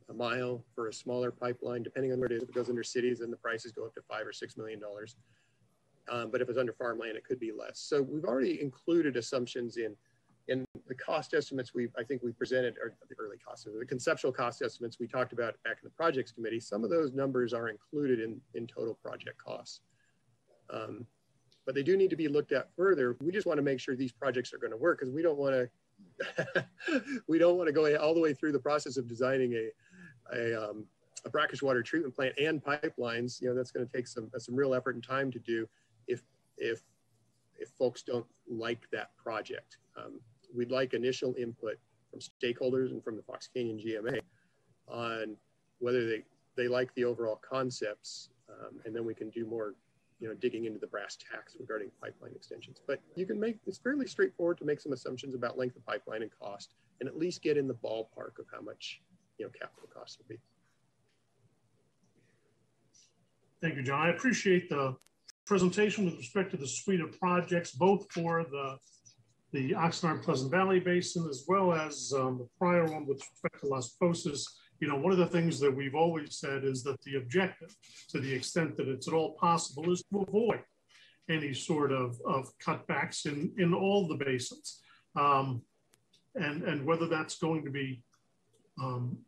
a mile for a smaller pipeline, depending on where it is. If it goes under cities, then the prices go up to $5 or $6 million. But if it's under farmland, it could be less. So we've already included assumptions in the cost estimates I think we presented, or the early cost, the conceptual cost estimates we talked about back in the projects committee. Some of those numbers are included in total project costs. But they do need to be looked at further. We just want to make sure these projects are going to work, because we don't want to go all the way through the process of designing a brackish water treatment plant and pipelines. That's going to take some real effort and time to do if folks don't like that project. We'd like initial input from stakeholders and from the Fox Canyon GMA on whether they like the overall concepts, and then we can do more digging into the brass tacks regarding pipeline extensions. But it's fairly straightforward to make some assumptions about length of pipeline and cost, and at least get in the ballpark of how much capital costs will be. Thank you, John. I appreciate the presentation with respect to the suite of projects, both for the Oxnard Pleasant Valley Basin, as well as the prior one with respect to Las Posas. One of the things that we've always said is that the objective, to the extent that it's at all possible, is to avoid any sort of cutbacks in all the basins. And whether that's going to be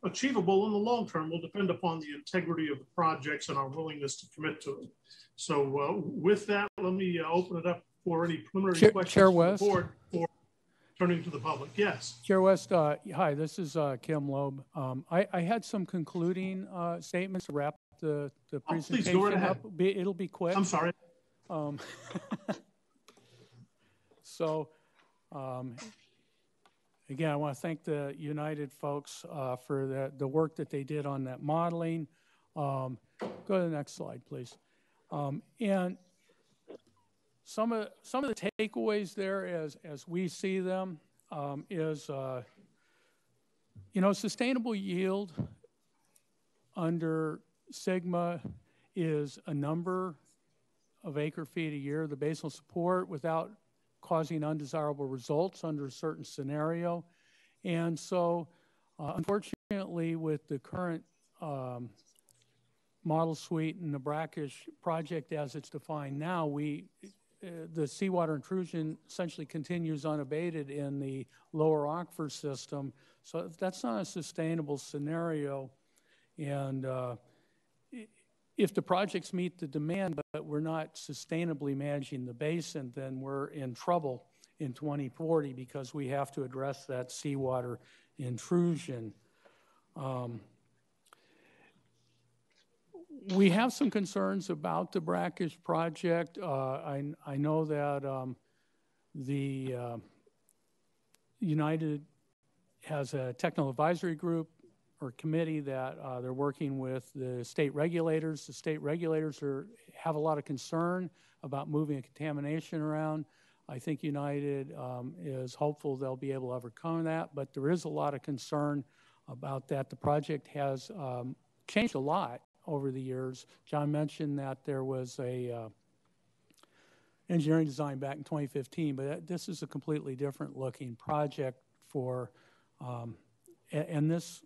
achievable in the long term will depend upon the integrity of the projects and our willingness to commit to them. So with that, let me open it up for any preliminary questions Chair from West. the board before turning to the public. Yes. Chair West, hi, this is Kim Loeb. I had some concluding statements to wrap the presentation please go right ahead. up. It'll be quick. I'm sorry. Again, I want to thank the United folks for the work that they did on that modeling. Go to the next slide, please. And some of the takeaways there, as we see them, is, sustainable yield under SGMA is a number of acre feet a year, the basal support, without causing undesirable results under a certain scenario. And so, unfortunately, with the current model suite and the brackish project as it's defined now, the seawater intrusion essentially continues unabated in the lower aquifer system. So that's not a sustainable scenario. And if the projects meet the demand, but we're not sustainably managing the basin, then we're in trouble in 2040 because we have to address that seawater intrusion. We have some concerns about the brackish project. I know that the United has a technical advisory group or committee that they're working with the state regulators. The state regulators have a lot of concern about moving contamination around. I think United is hopeful they'll be able to overcome that, but there is a lot of concern about that. The project has changed a lot over the years. John mentioned that there was a engineering design back in 2015, but this is a completely different looking project for, and this,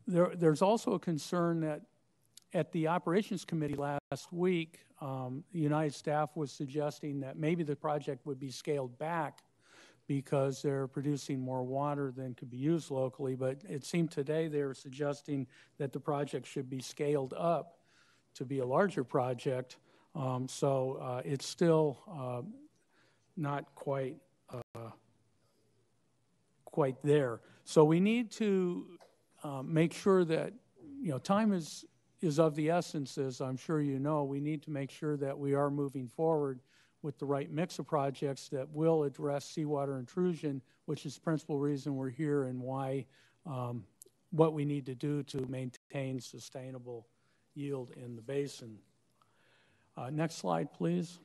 there's also a concern that at the operations committee last week, United staff was suggesting that maybe the project would be scaled back because they're producing more water than could be used locally. But it seemed today they were suggesting that the project should be scaled up to be a larger project. So it's still not quite there. So we need to make sure that, time is of the essence, as I'm sure you know. We need to make sure that we are moving forward with the right mix of projects that will address seawater intrusion, which is the principal reason we're here and why, what we need to do to maintain sustainable yield in the basin. Next slide, please.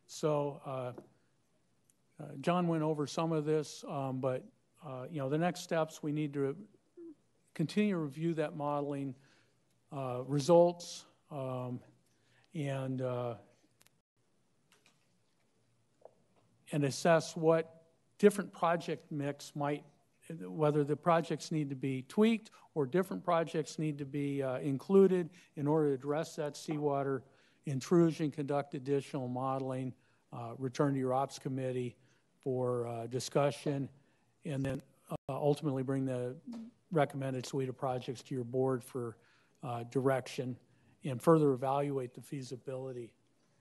So John went over some of this, but the next steps, we need to continue to review that modeling results and assess what different project mix might, whether the projects need to be tweaked or different projects need to be included in order to address that seawater intrusion, conduct additional modeling, return to your ops committee for discussion, and then ultimately bring the recommended suite of projects to your board for direction and further evaluate the feasibility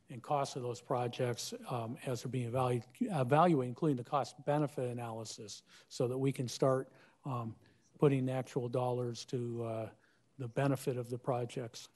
and cost of those projects as they're being evaluated, including the cost-benefit analysis, so that we can start putting actual dollars to the benefit of the projects.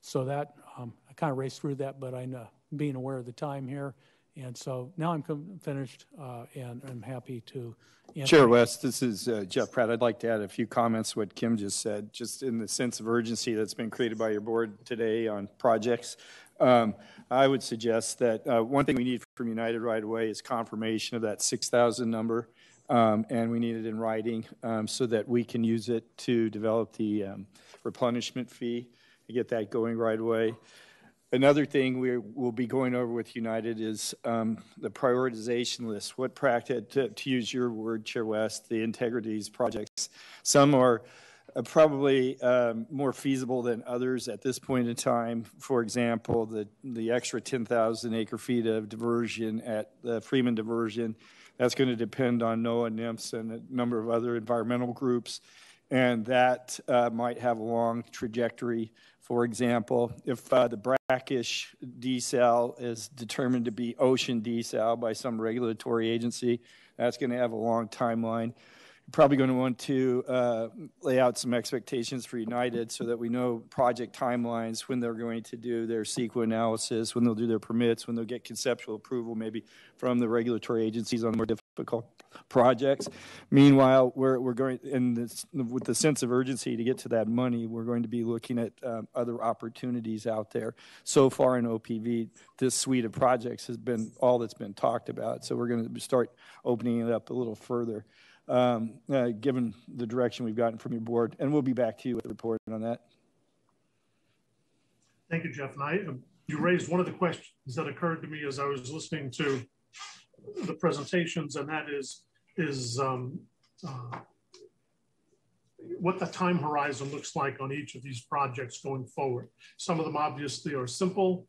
So that, I kind of raced through that, but I'm being aware of the time here. And so now I'm finished, and I'm happy to answer. Chair West, this is Jeff Pratt. I'd like to add a few comments to what Kim just said, just in the sense of urgency that's been created by your board today on projects. I would suggest that one thing we need from United right away is confirmation of that 6,000 number, and we need it in writing so that we can use it to develop the replenishment fee to get that going right away. Another thing we will be going over with United is the prioritization list. What practice, to use your word, Chair West, the integrity of these projects. Some are probably more feasible than others at this point in time. For example, the extra 10,000 acre feet of diversion at the Freeman diversion, that's going to depend on NOAA, NIMS, and a number of other environmental groups. And that might have a long trajectory. For example, if the brackish desal is determined to be ocean desal by some regulatory agency, that's going to have a long timeline. probably going to want to lay out some expectations for United so that we know project timelines, when they're going to do their CEQA analysis, when they'll do their permits, when they'll get conceptual approval maybe from the regulatory agencies on more difficult projects. Meanwhile, we're going, with the sense of urgency to get to that money, we're going to be looking at other opportunities out there. So far in OPV, this suite of projects has been all that's been talked about. So we're going to start opening it up a little further. Given the direction we've gotten from your board, and we'll be back to you with a report on that. Thank you, Jeff. And you raised one of the questions that occurred to me as I was listening to the presentations, and that is what the time horizon looks like on each of these projects going forward. Some of them obviously are simple,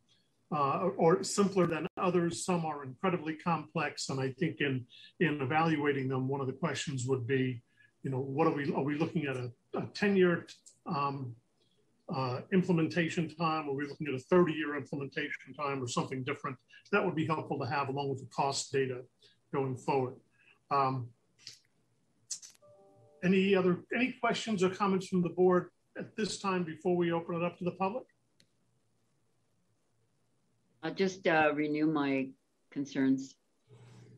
or simpler than others. Some are incredibly complex. And I think in evaluating them, one of the questions would be, what are we looking at a 10-year implementation time? Are we looking at a 30-year implementation time or something different? That would be helpful to have along with the cost data going forward. Any questions or comments from the board at this time before we open it up to the public? I'll just renew my concerns.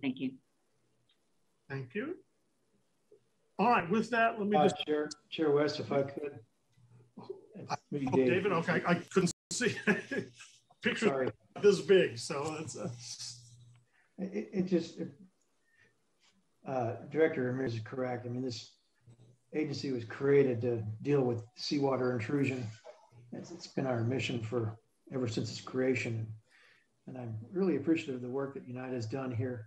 Thank you. Thank you. All right, with that, let me just... Chair West, if I could. David, okay, I couldn't see. Picture this big, so that's... Director Ramirez is correct. I mean, this agency was created to deal with seawater intrusion. It's been our mission ever since its creation. And I'm really appreciative of the work that United has done here.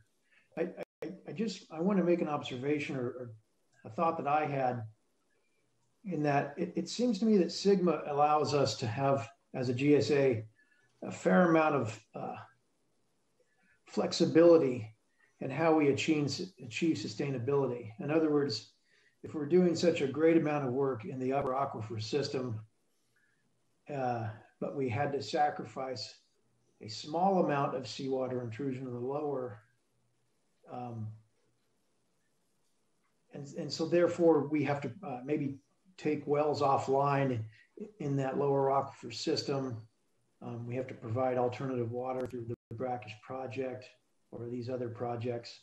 I want to make an observation or a thought that I had, in that it seems to me that SGMA allows us to have, as a GSA, a fair amount of flexibility in how we achieve sustainability. In other words, if we're doing such a great amount of work in the upper aquifer system, but we had to sacrifice a small amount of seawater intrusion in the lower, and so therefore we have to maybe take wells offline in that lower aquifer system. We have to provide alternative water through the brackish project or these other projects.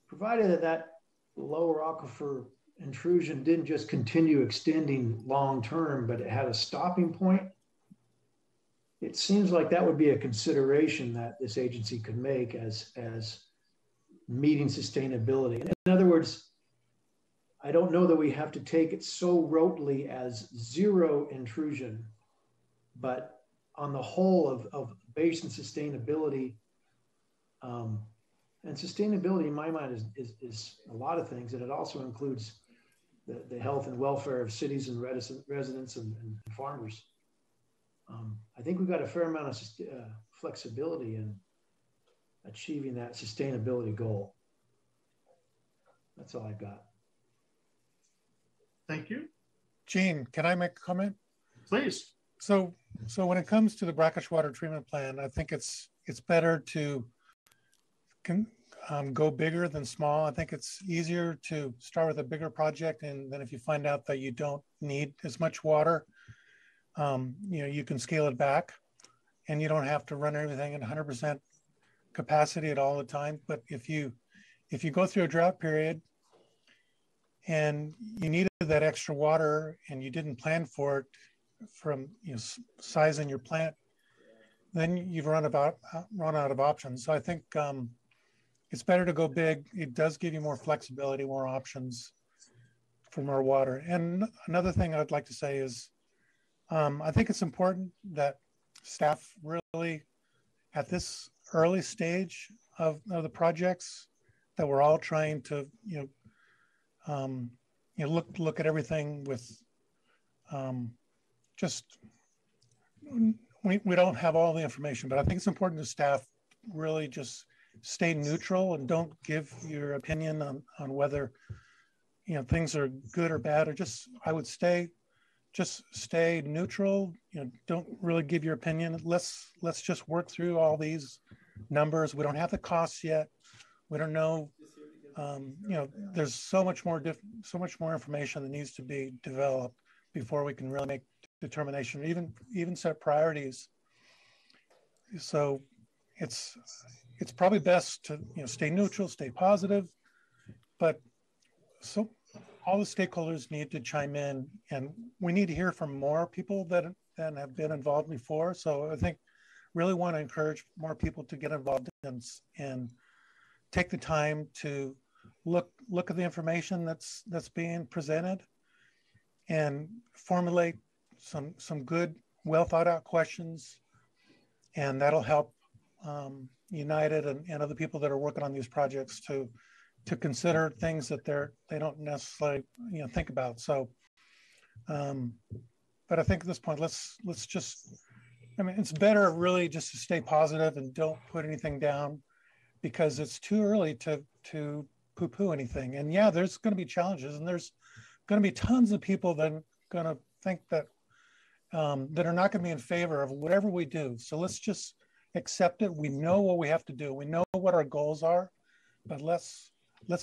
Provided that lower aquifer intrusion didn't just continue extending long term, but it had a stopping point, it seems like that would be a consideration that this agency could make as meeting sustainability. In other words, I don't know that we have to take it so rotely as zero intrusion, but on the whole of basin sustainability, and sustainability in my mind is a lot of things, and it also includes the health and welfare of cities and residents and farmers. I think we've got a fair amount of flexibility in achieving that sustainability goal. That's all I've got. Thank you. Gene, can I make a comment? Please. So when it comes to the brackish water treatment plan, I think it's better to go bigger than small. I think it's easier to start with a bigger project, and then if you find out that you don't need as much water, you can scale it back, and you don't have to run everything at 100% capacity at all the time. But if you go through a drought period and you needed that extra water and you didn't plan for it from sizing your plant, then you've run out of options. So I think it's better to go big. It does give you more flexibility, more options for more water. And another thing I'd like to say is I think it's important that staff really, at this early stage of the projects, that we're all trying to look at everything with we don't have all the information, but I think it's important to staff really just stay neutral and don't give your opinion on whether things are good or bad, or I would stay neutral. Don't really give your opinion. Let's just work through all these numbers. We don't have the costs yet. We don't know there's so much more information that needs to be developed before we can really make determination, even set priorities. So it's probably best to stay neutral, stay positive, but so all the stakeholders need to chime in, and we need to hear from more people that have been involved before. So I think really want to encourage more people to get involved and take the time to look at the information that's being presented and formulate some good, well thought out questions, and that'll help United and other people that are working on these projects to consider things that they don't necessarily think about. So, but I think at this point, let's just, it's better really just to stay positive and don't put anything down, because it's too early to poo-poo anything. And yeah, there's going to be challenges, and there's going to be tons of people that are going to think that that are not going to be in favor of whatever we do. So let's just accept it. We know what we have to do. We know what our goals are, but let's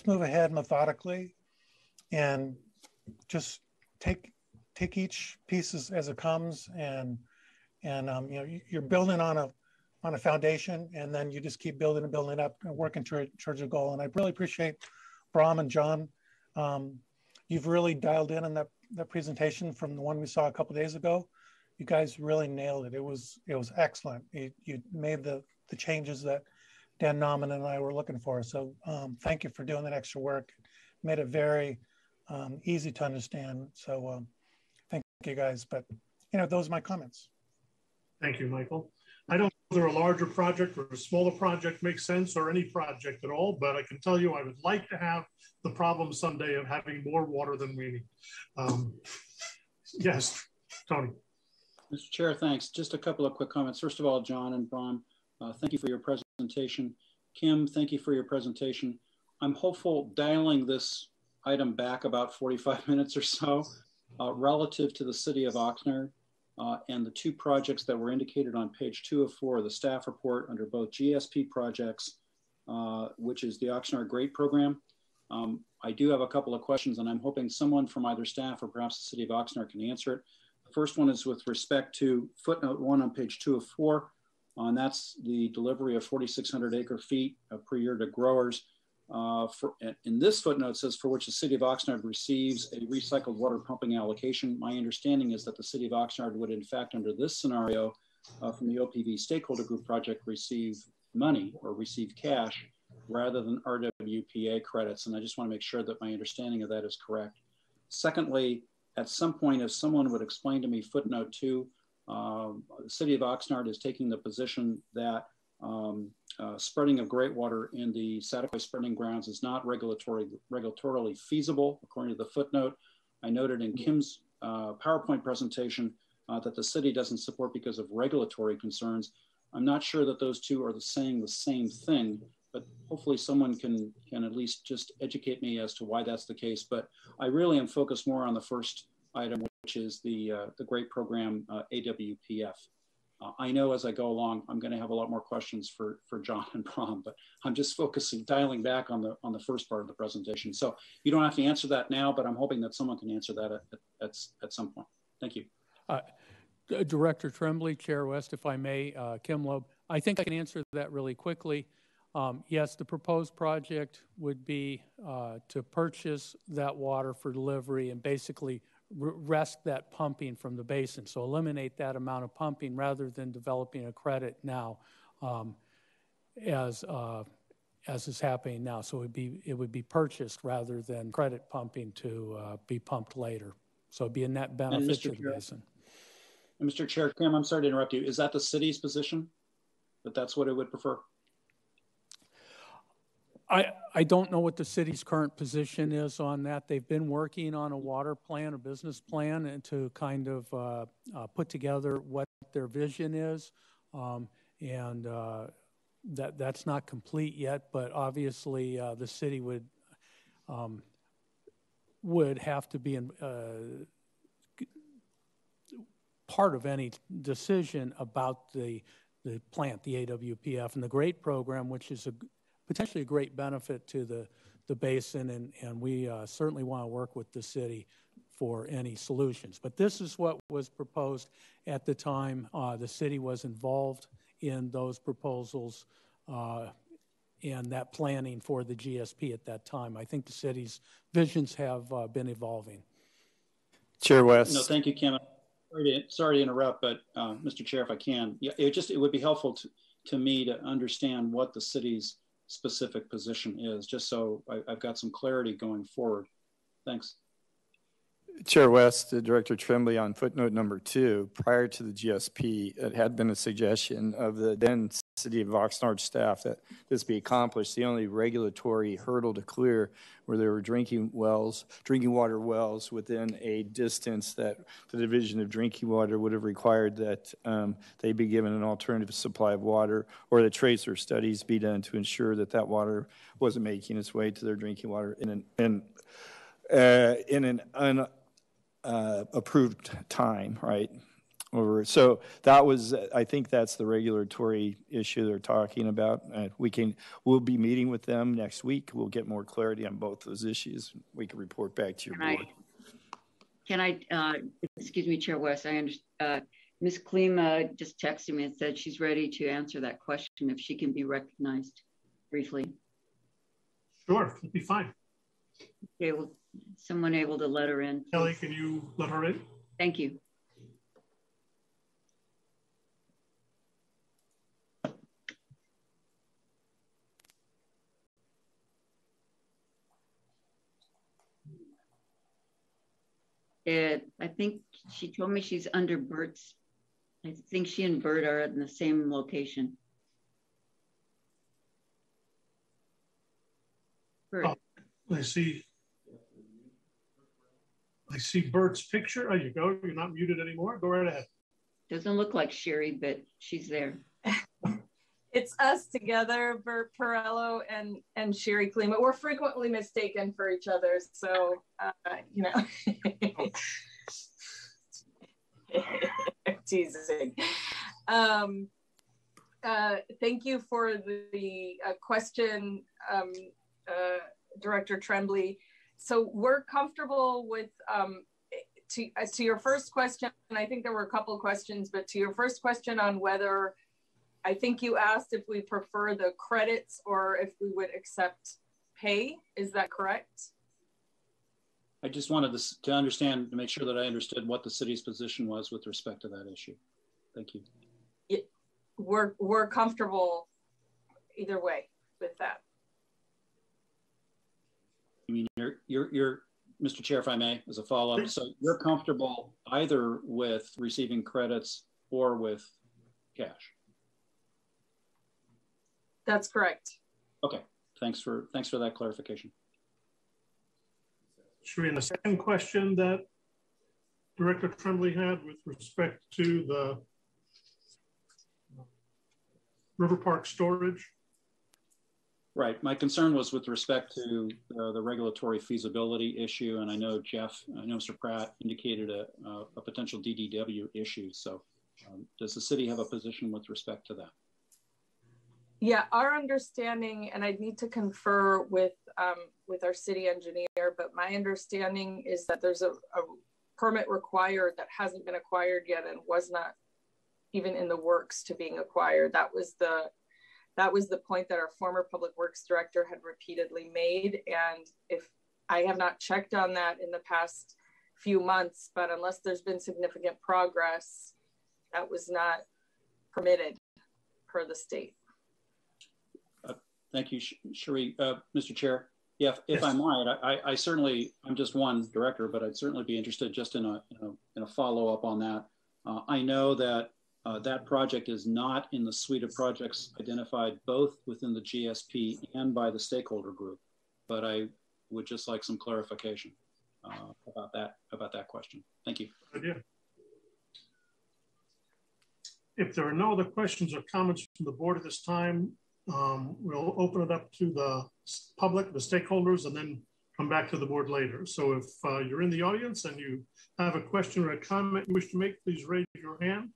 move ahead methodically and just take each piece as it comes. And you're building on a foundation, and then you just keep building and building up and working towards your goal. And I really appreciate Bram and John. You've really dialed in on that presentation from the one we saw a couple of days ago. You guys really nailed it. It was excellent. You made the changes that Dan Nauman and I were looking for. So thank you for doing that extra work. Made it very easy to understand. So thank you guys. But those are my comments. Thank you, Michael. I don't know whether a larger project or a smaller project makes sense, or any project at all, but I can tell you I would like to have the problem someday of having more water than we need. Yes, Tony. Mr. Chair, thanks. Just a couple of quick comments. First of all, John and Bram, thank you for your presentation. Kim, thank you for your presentation. I'm hopeful dialing this item back about 45 minutes or so relative to the city of Oxnard and the two projects that were indicated on page 2 of 4 of the staff report under both GSP projects, which is the Oxnard GREAT program. I do have a couple of questions, and I'm hoping someone from either staff or perhaps the city of Oxnard can answer it. The first one is with respect to footnote 1 on page 2 of 4, and that's the delivery of 4,600 acre feet per year to growers. In this footnote, it says for which the city of Oxnard receives a recycled water pumping allocation. My understanding is that the city of Oxnard would, in fact, under this scenario from the OPV stakeholder group project, receive money or receive cash rather than RWPA credits. And I just want to make sure that my understanding of that is correct. Secondly, at some point, if someone would explain to me footnote 2, the city of Oxnard is taking the position that spreading of gray water in the Saticoy spreading grounds is not regulatorily feasible, according to the footnote. I noted in Kim's PowerPoint presentation that the city doesn't support because of regulatory concerns. I'm not sure that those two are saying the same thing, but hopefully someone can at least just educate me as to why that's the case. But I really am focused more on the first item, which is the GREAT program, AWPF. I know as I go along, I'm going to have a lot more questions for John and Bram, but I'm just dialing back on the first part of the presentation. So you don't have to answer that now, but I'm hoping that someone can answer that at some point. Thank you. Director Tremblay, Chair West, if I may, Kim Loeb, I think I can answer that really quickly. Yes, the proposed project would be to purchase that water for delivery and basically wrest that pumping from the basin. So eliminate that amount of pumping rather than developing a credit now as is happening now. So it would be purchased rather than credit pumping to be pumped later. So it'd be a net benefit to the basin. Mr. Chair, Kim, I'm sorry to interrupt you. Is that the city's position, that that's what it would prefer? I don't know what the city's current position is on that. They've been working on a water plan, a business plan, and to kind of put together what their vision is. That's not complete yet, but obviously the city would have to be part of any decision about the plant, the AWPF, and the GREAT program, which is potentially a great benefit to the basin, and we certainly want to work with the city for any solutions. But this is what was proposed at the time. The city was involved in those proposals and that planning for the GSP at that time. I think the city's visions have been evolving. Chair West. No, thank you, Kim. Sorry to interrupt, but Mr. Chair, if I can, it would be helpful to me to understand what the city's specific position is, just so I've got some clarity going forward. Thanks. Chair West, Director Tremblay, on footnote number 2, prior to the GSP, it had been a suggestion of the then City of Oxnard staff that this be accomplished. The only regulatory hurdle to clear where there were drinking water wells within a distance that the Division of Drinking Water would have required that they be given an alternative supply of water, or the tracer studies be done to ensure that that water wasn't making its way to their drinking water in an approved time, right? So that was, I think that's the regulatory issue they're talking about. We'll be meeting with them next week. We'll get more clarity on both those issues. We can report back to your board. Excuse me, Chair West, Ms. Klima just texted me and said she's ready to answer that question if she can be recognized briefly. Sure, it'll be fine. Okay, well, someone able to let her in. Kelly, can you let her in? Thank you. I think she told me she's under Bert's. I think she and Bert are in the same location. Bert. I see Bert's picture. Oh, you go. You're not muted anymore. Go right ahead. Doesn't look like Sherry, but she's there. It's us together, Bert Perello and Sherry Klima. We're frequently mistaken for each other, so you know. Teasing. Thank you for the question, Director Tremblay. So we're comfortable with, to your first question, and I think there were a couple of questions, but to your first question on whether, I think you asked if we prefer the credits or if we would accept pay. Is that correct? I just wanted to understand, to make sure that I understood what the city's position was with respect to that issue. Thank you. We're comfortable either way with that. I mean, you're Mr. Chair, if I may, as a follow-up, so you're comfortable either with receiving credits or with cash? That's correct. Okay, thanks for that clarification. Sherry, and the second question that Director Tremblay had with respect to the River Park storage. Right, my concern was with respect to the regulatory feasibility issue, and I know Mr. Pratt indicated a potential DDW issue. So does the city have a position with respect to that? Yeah, our understanding, and I'd need to confer with our city engineer, but my understanding is that there's a permit required that hasn't been acquired yet and was not even in the works to being acquired. That was the point that our former public works director had repeatedly made. And if I have not checked on that in the past few months, but unless there's been significant progress, that was not permitted per the state. Thank you, Sherry. Mr. Chair, if I might, I certainly, I'm just one director, but I'd certainly be interested just in a follow-up on that. I know that that project is not in the suite of projects identified both within the GSP and by the stakeholder group, but I would just like some clarification about that question. Thank you. Yeah. If there are no other questions or comments from the board at this time, we'll open it up to the public, the stakeholders, and then come back to the board later. So if you're in the audience and you have a question or a comment you wish to make, please raise your hand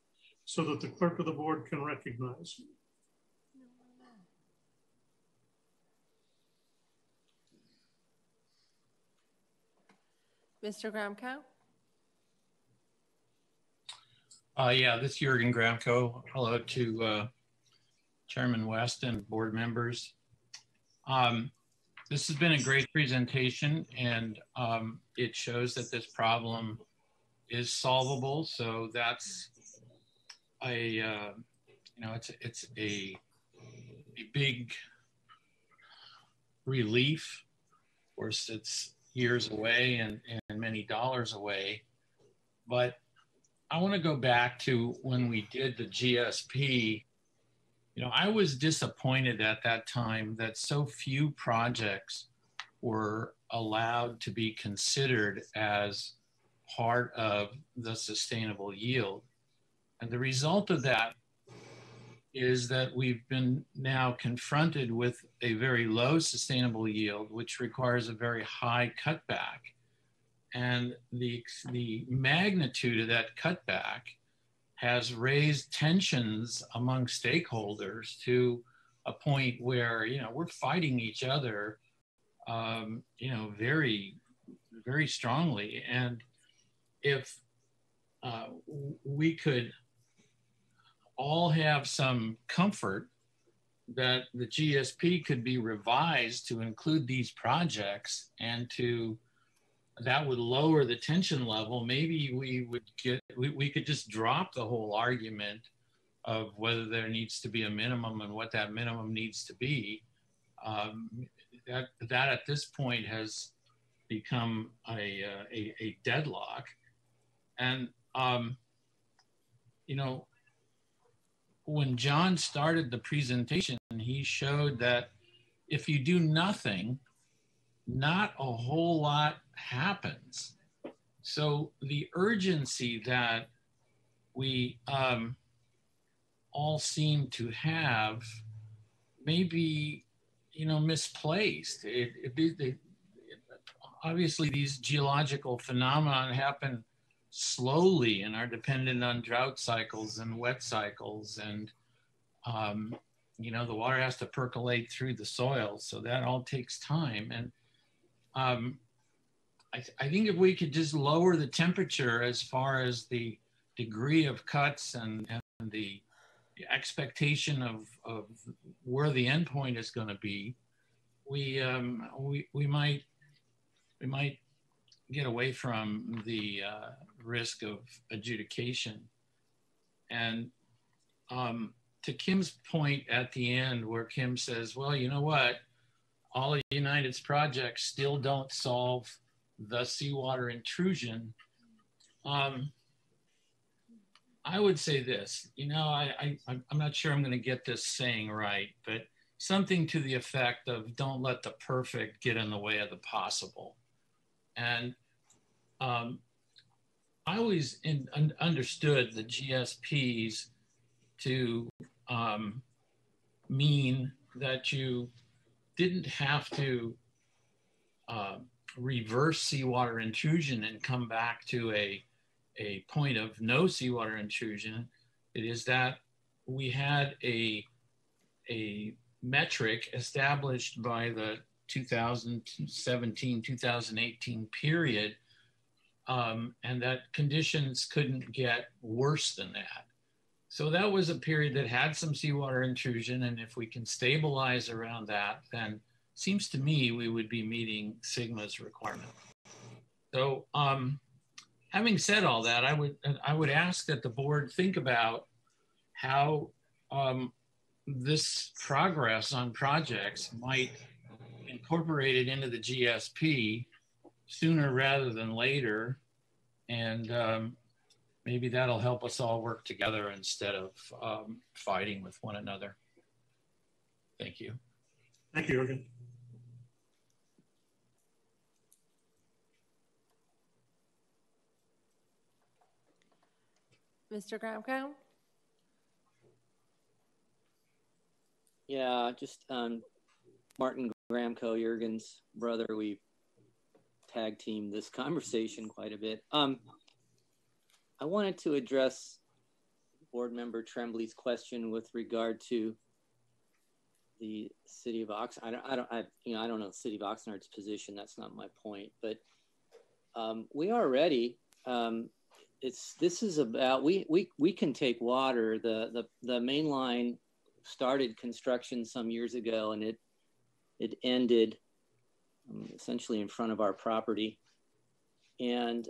so that the clerk of the board can recognize you. Mr. Gromko? Yeah, this is Jürgen Gramko. Hello to Chairman West and board members. This has been a great presentation, and it shows that this problem is solvable. So that's it's a big relief. Of course, it's years away and many dollars away, but I want to go back to when we did the GSP. I was disappointed at that time that so few projects were allowed to be considered as part of the sustainable yield. And the result of that is that we've been now confronted with a very low sustainable yield, which requires a very high cutback. And the magnitude of that cutback has raised tensions among stakeholders to a point where, we're fighting each other, very, very strongly. And if we could all have some comfort that the GSP could be revised to include these projects and that would lower the tension level, maybe we could just drop the whole argument of whether there needs to be a minimum and what that minimum needs to be. That at this point has become a deadlock. And, when John started the presentation, he showed that if you do nothing, not a whole lot happens. So the urgency that we all seem to have may be, misplaced. Obviously, these geological phenomena happen slowly and are dependent on drought cycles and wet cycles, and the water has to percolate through the soil, so that all takes time. And I think if we could just lower the temperature as far as the degree of cuts and the expectation of where the endpoint is going to be, we might get away from the risk of adjudication. And to Kim's point at the end, where Kim says, well, you know what? All of United's projects still don't solve the seawater intrusion. I would say this, I'm not sure I'm going to get this saying right, but something to the effect of don't let the perfect get in the way of the possible. And I always understood the GSPs to mean that you didn't have to reverse seawater intrusion and come back to a point of no seawater intrusion. It is that we had a metric established by the 2017-2018 period, and that conditions couldn't get worse than that. So that was a period that had some seawater intrusion, and if we can stabilize around that, then seems to me we would be meeting Sigma's requirement. So having said all that, I would ask that the board think about how this progress on projects might incorporate it into the GSP sooner rather than later, and maybe that'll help us all work together instead of fighting with one another. Thank you. Thank you, Jürgen. Mr. Gromko? Yeah, just Martin Gramko, Jürgen's brother. We tag teamed this conversation quite a bit. I wanted to address Board Member Tremblay's question with regard to the city of Oxnard. I don't know the city of Oxnard's position. That's not my point. But we are ready. This is about, we can take water. The main line started construction some years ago, and it ended essentially in front of our property. And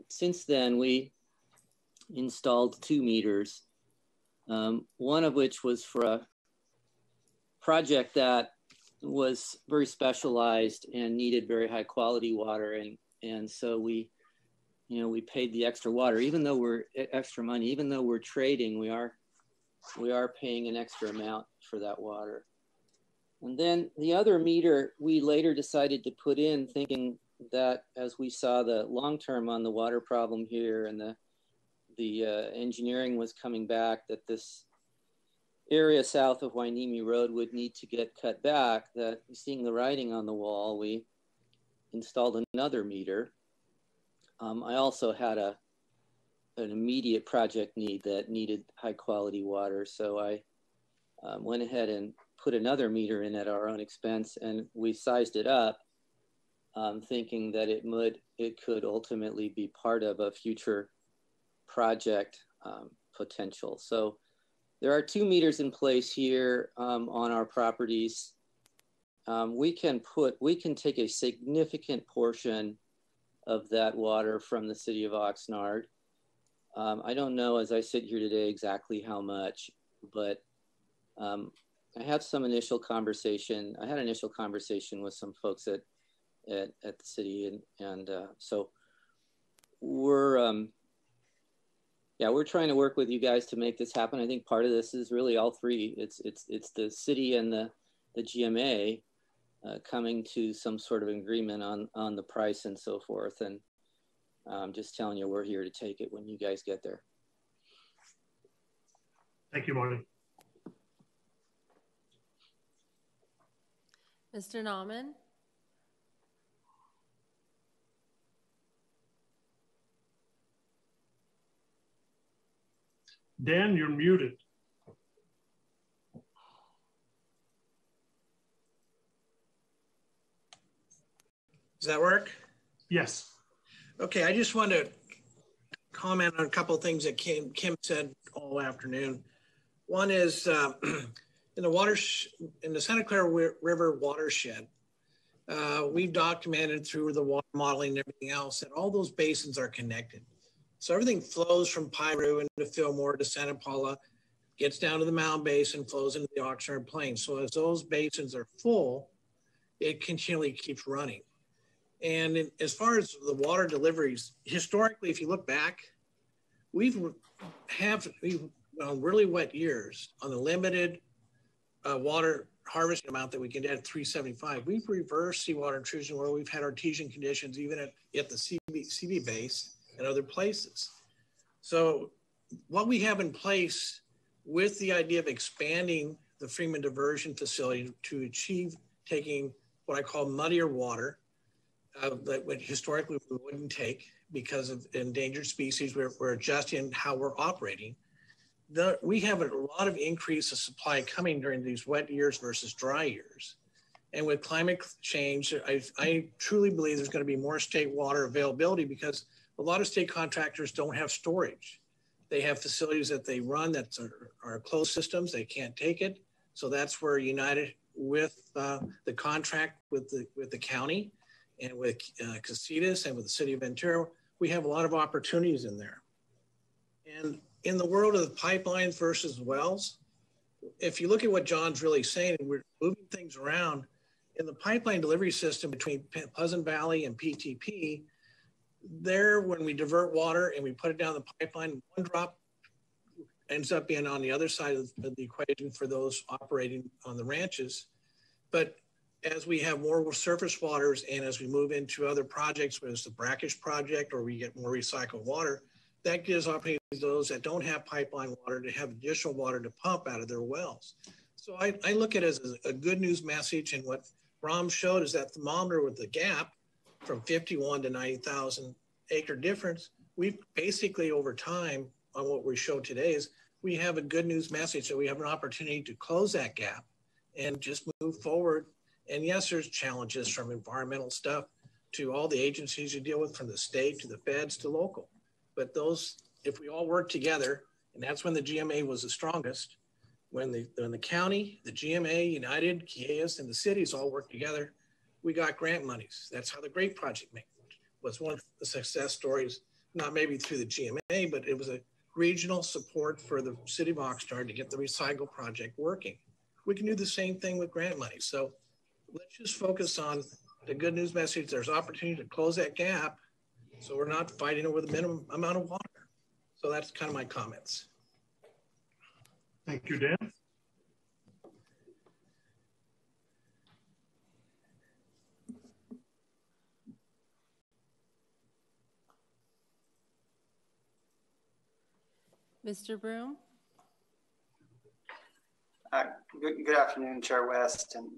since then, we installed 2 meters, one of which was for a project that was very specialized and needed very high quality water. And so we paid the extra water, even though we're extra money, even though we're trading, we are paying an extra amount for that water. And then the other meter we later decided to put in, thinking that as we saw the long-term on the water problem here and the engineering was coming back, that this area south of Wainimi Road would need to get cut back, that seeing the writing on the wall, we installed another meter. I also had an immediate project need that needed high quality water. So I went ahead and put another meter in at our own expense, and we sized it up, thinking that it could ultimately be part of a future project potential. So there are 2 meters in place here on our properties. We can take a significant portion of that water from the city of Oxnard. I don't know, as I sit here today, exactly how much, but I have some initial conversation. I had an initial conversation with some folks at the city, and so we're trying to work with you guys to make this happen. I think part of this is really all three. It's the city and the GMA coming to some sort of agreement on the price and so forth. And I'm just telling you, we're here to take it when you guys get there. Thank you, Marty. Mr. Nauman? Dan, you're muted. Does that work? Yes. Okay, I just wanted to comment on a couple of things that Kim said all afternoon. One is in the Santa Clara River watershed, we've documented through the water modeling and everything else that all those basins are connected. So everything flows from Piru into Fillmore to Santa Paula, gets down to the Mound Basin, flows into the Oxnard Plain. So as those basins are full, it continually keeps running. And as far as the water deliveries, historically, if you look back, we've on really wet years, on the limited water harvesting amount that we can get at 375, we've reversed seawater intrusion where we've had artesian conditions even at the CB base and other places. So what we have in place with the idea of expanding the Freeman Diversion Facility to achieve taking what I call muddier water that historically we wouldn't take because of endangered species, we're adjusting how we're operating. We have a lot of increase of supply coming during these wet years versus dry years. And with climate change, I truly believe there's going to be more state water availability because a lot of state contractors don't have storage. They have facilities that they run that are closed systems. They can't take it. So that's where United, with the contract with the county and with Casitas and with the city of Ventura, we have a lot of opportunities in there. And in the world of the pipelines versus wells, if you look at what John's really saying, and we're moving things around, in the pipeline delivery system between Pleasant Valley and PTP, there, when we divert water and we put it down the pipeline, one drop ends up being on the other side of the equation for those operating on the ranches. But as we have more surface waters and as we move into other projects, whether it's the brackish project or we get more recycled water, that gives opportunities to those that don't have pipeline water to have additional water to pump out of their wells. So I look at it as a good news message. And what Ram showed is that thermometer with the gap from 51 to 90,000 acre difference, we've basically over time on what we showed today is we have a good news message that we have an opportunity to close that gap and just move forward. And yes, there's challenges from environmental stuff to all the agencies you deal with, from the state to the feds to local. But those, if we all work together, and that's when the GMA was the strongest, when the county, the GMA, United, KIAS, and the cities all worked together, we got grant monies. That's how the GREAT project was one of the success stories, not maybe through the GMA, but it was a regional support for the city of Oxnard to get the recycle project working. We can do the same thing with grant money. So let's just focus on the good news message. There's opportunity to close that gap, so we're not fighting over the minimum amount of water. So that's kind of my comments. Thank you, Dan. Mr. Broom? Good afternoon, Chair West and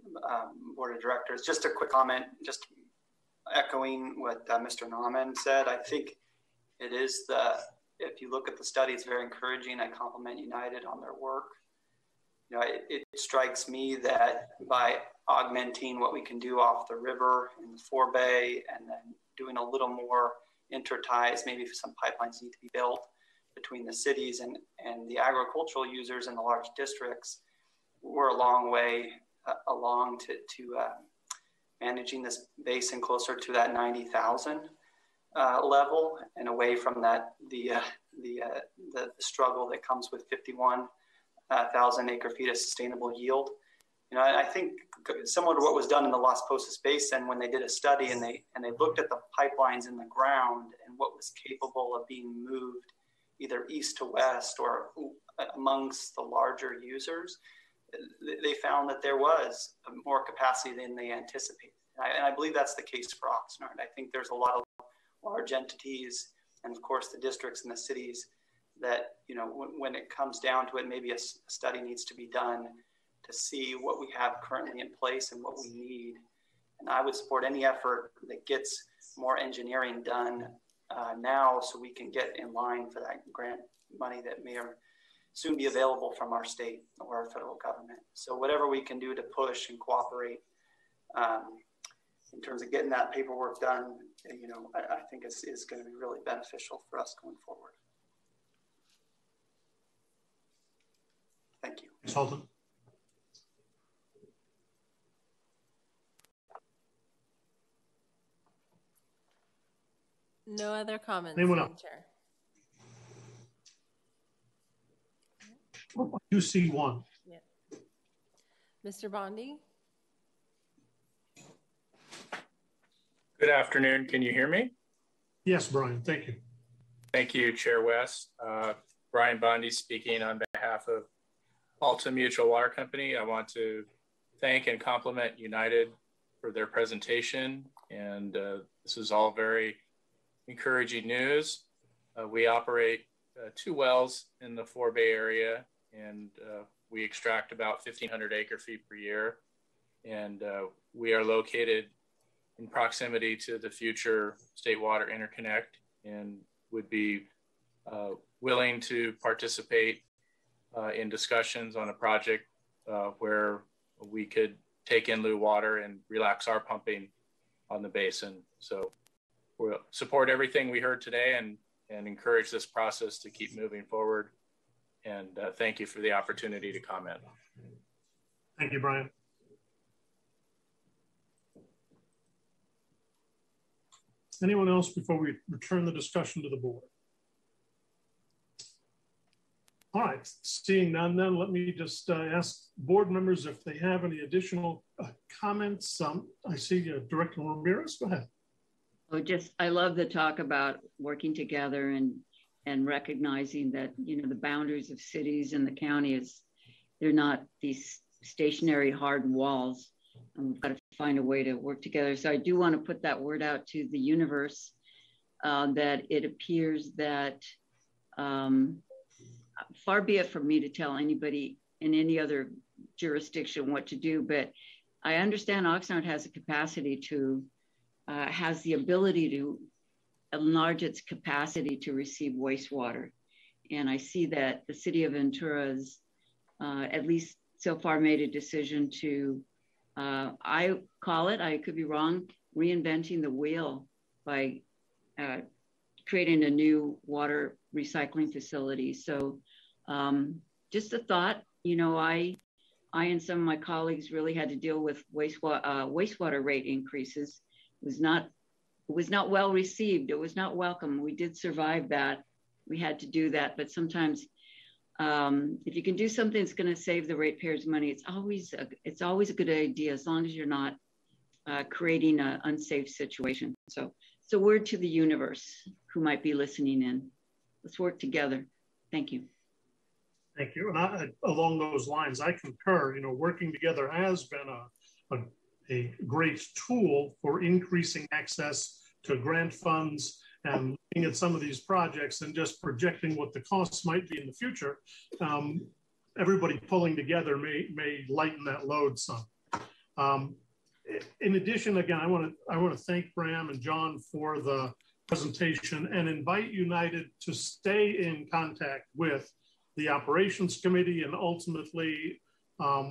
Board of Directors. Just a quick comment, just echoing what Mr. Nauman said. I think it is if you look at the study, it's very encouraging. I compliment United on their work. You know, it strikes me that by augmenting what we can do off the river in the forebay and then doing a little more interties, maybe some pipelines need to be built between the cities and the agricultural users in the large districts, we're a long way along to managing this basin closer to that 90,000 level and away from that the struggle that comes with 51,000 acre feet of sustainable yield. You know, I think similar to what was done in the Las Posas Basin when they did a study and they looked at the pipelines in the ground and what was capable of being moved either east to west or amongst the larger users, they found that there was more capacity than they anticipated. And I believe that's the case for Oxnard. I think there's a lot of large entities and of course the districts and the cities that, you know, when it comes down to it, maybe a study needs to be done to see what we have currently in place and what we need. And I would support any effort that gets more engineering done now so we can get in line for that grant money that may or soon be available from our state or our federal government. So whatever we can do to push and cooperate in terms of getting that paperwork done, you know, I think is going to be really beneficial for us going forward. Thank you. Consultant. No other comments, Anyone Madam else? Chair. You see one. Yeah. Mr. Bondi? Good afternoon. Can you hear me? Yes, Brian. Thank you. Thank you, Chair West. Brian Bondi speaking on behalf of Alta Mutual Water Company. I want to thank and compliment United for their presentation. And this is all very encouraging news. We operate 2 wells in the forebay area, and we extract about 1,500 acre feet per year. And we are located in proximity to the future state water interconnect and would be willing to participate in discussions on a project where we could take in lieu water and relax our pumping on the basin. So we'll support everything we heard today and encourage this process to keep moving forward. And thank you for the opportunity to comment. Thank you, Brian. Anyone else before we return the discussion to the board? All right, seeing none then, let me just ask board members if they have any additional comments. I see Director Ramirez, go ahead. Oh, I love the talk about working together and recognizing that, you know, the boundaries of cities and the county they're not these stationary hard walls. And we've got to find a way to work together. So I do want to put that word out to the universe that it appears that far be it from me to tell anybody in any other jurisdiction what to do, but I understand Oxnard has a capacity to, has the ability to enlarge its capacity to receive wastewater. And I see that the city of Ventura's at least so far made a decision to, I call it, I could be wrong, reinventing the wheel by creating a new water recycling facility. So just a thought, you know, I and some of my colleagues really had to deal with wastewater rate increases. It was not well received. It was not welcome. We did survive that. We had to do that, but sometimes if you can do something that's going to save the ratepayers money, it's always a good idea, as long as you're not creating an unsafe situation. So it's a word to the universe who might be listening in. Let's work together. Thank you. Thank you. And along those lines, I concur. You know, working together has been a great tool for increasing access to grant funds and looking at some of these projects and just projecting what the costs might be in the future. Everybody pulling together may lighten that load some. In addition, again, I want to thank Bram and John for the presentation and invite United to stay in contact with the operations committee and ultimately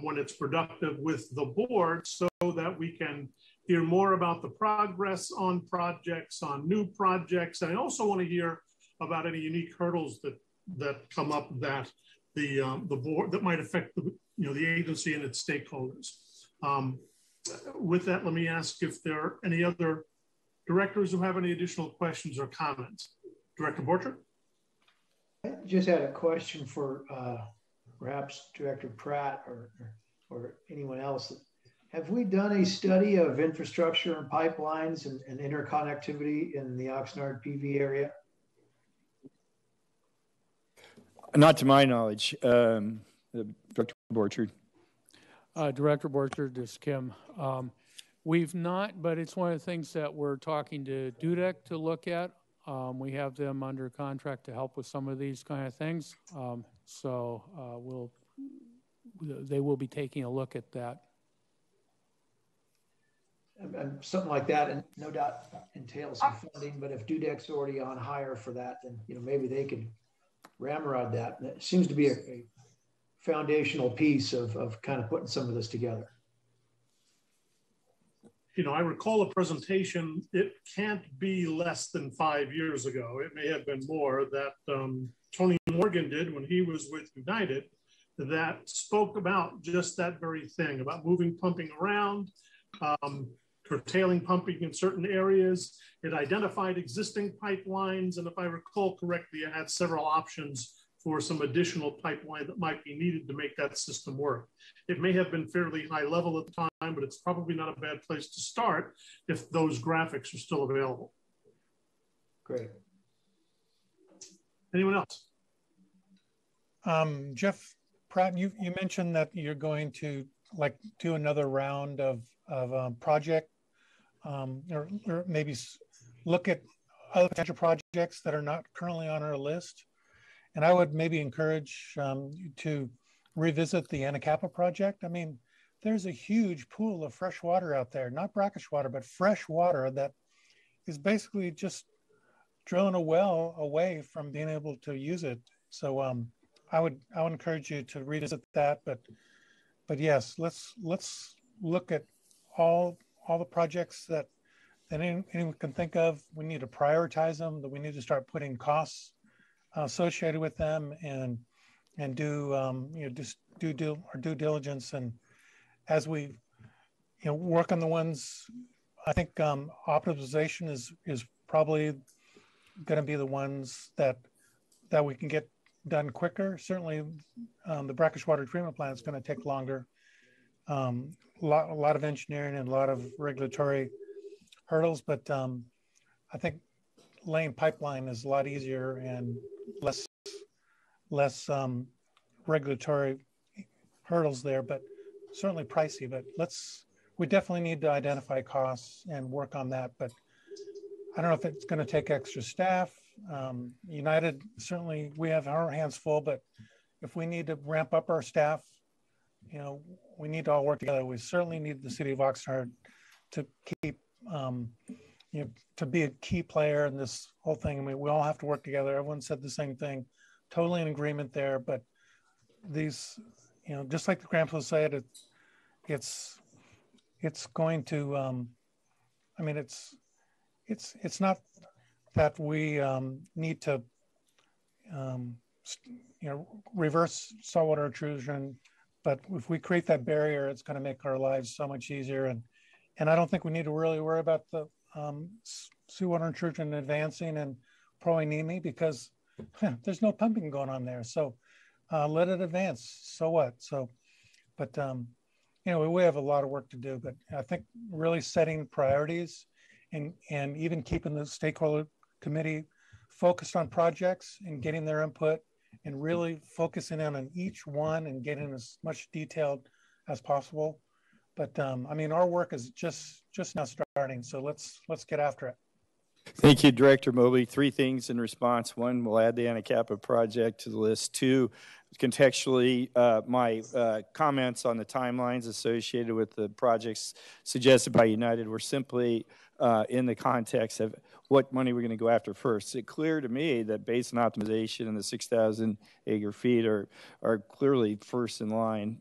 when it's productive with the board, so that we can hear more about the progress on projects, on new projects. And I also want to hear about any unique hurdles that come up that the board that might affect the agency and its stakeholders. With that, let me ask if there are any other directors who have any additional questions or comments. Director Borchert? I just had a question for perhaps Director Pratt or anyone else. Have we done a study of infrastructure and pipelines and interconnectivity in the Oxnard PV area? Not to my knowledge, Dr. Borchard. Director Borchard, this is Kim. We've not, but it's one of the things that we're talking to DUDEC to look at. We have them under contract to help with some of these kind of things. They will be taking a look at that. And something like that, and no doubt entails some funding, but if DUDEC's already on hire for that, then maybe they could ramrod that. And it seems to be a foundational piece of kind of putting some of this together. You know, I recall a presentation, it can't be less than 5 years ago. It may have been more, that Tony Morgan did when he was with United, that spoke about just that very thing, about moving pumping around, curtailing pumping in certain areas. It identified existing pipelines, and if I recall correctly, it had several options for some additional pipeline that might be needed to make that system work. It may have been fairly high level at the time, but it's probably not a bad place to start if those graphics are still available. Great. Anyone else? Jeff Pratt, you mentioned that you're going to do another round of project or maybe look at other potential projects that are not currently on our list. And I would maybe encourage you to revisit the Anacapa project. I mean, there's a huge pool of fresh water out there, not brackish water, but fresh water that is basically just drilling a well away from being able to use it. So I would encourage you to revisit that. But yes, let's look at all the projects that anyone can think of. We need to prioritize them, that we need to start putting costs associated with them and do just do our due diligence. And as we work on the ones, I think optimization is probably going to be the ones that we can get done quicker. Certainly the brackish water treatment plant is going to take longer. A lot of engineering and a lot of regulatory hurdles, but I think laying pipeline is a lot easier and less regulatory hurdles there, but certainly pricey. But we definitely need to identify costs and work on that. But I don't know if it's going to take extra staff. United, certainly we have our hands full, but if we need to ramp up our staff, we need to all work together. We certainly need the city of Oxnard to keep, to be a key player in this whole thing. I mean, we all have to work together. Everyone said the same thing, totally in agreement there. But these, just like the grandpa said, it's going to I mean, it's not that we need to, reverse saltwater intrusion, but if we create that barrier, it's going to make our lives so much easier. And I don't think we need to really worry about the seawater intrusion advancing and Proinimi because there's no pumping going on there. So let it advance. So what? So, but we have a lot of work to do. But I think really setting priorities and even keeping the stakeholder committee focused on projects and getting their input and really focusing in on each one and getting as much detailed as possible. But I mean, our work is just now starting. So let's get after it. Thank you, Director Mobley. 3 things in response. 1, we'll add the Anacapa project to the list. 2, contextually, my comments on the timelines associated with the projects suggested by United were simply in the context of what money we're going to go after first. It's clear to me that basin optimization and the 6,000 acre feet are clearly first in line,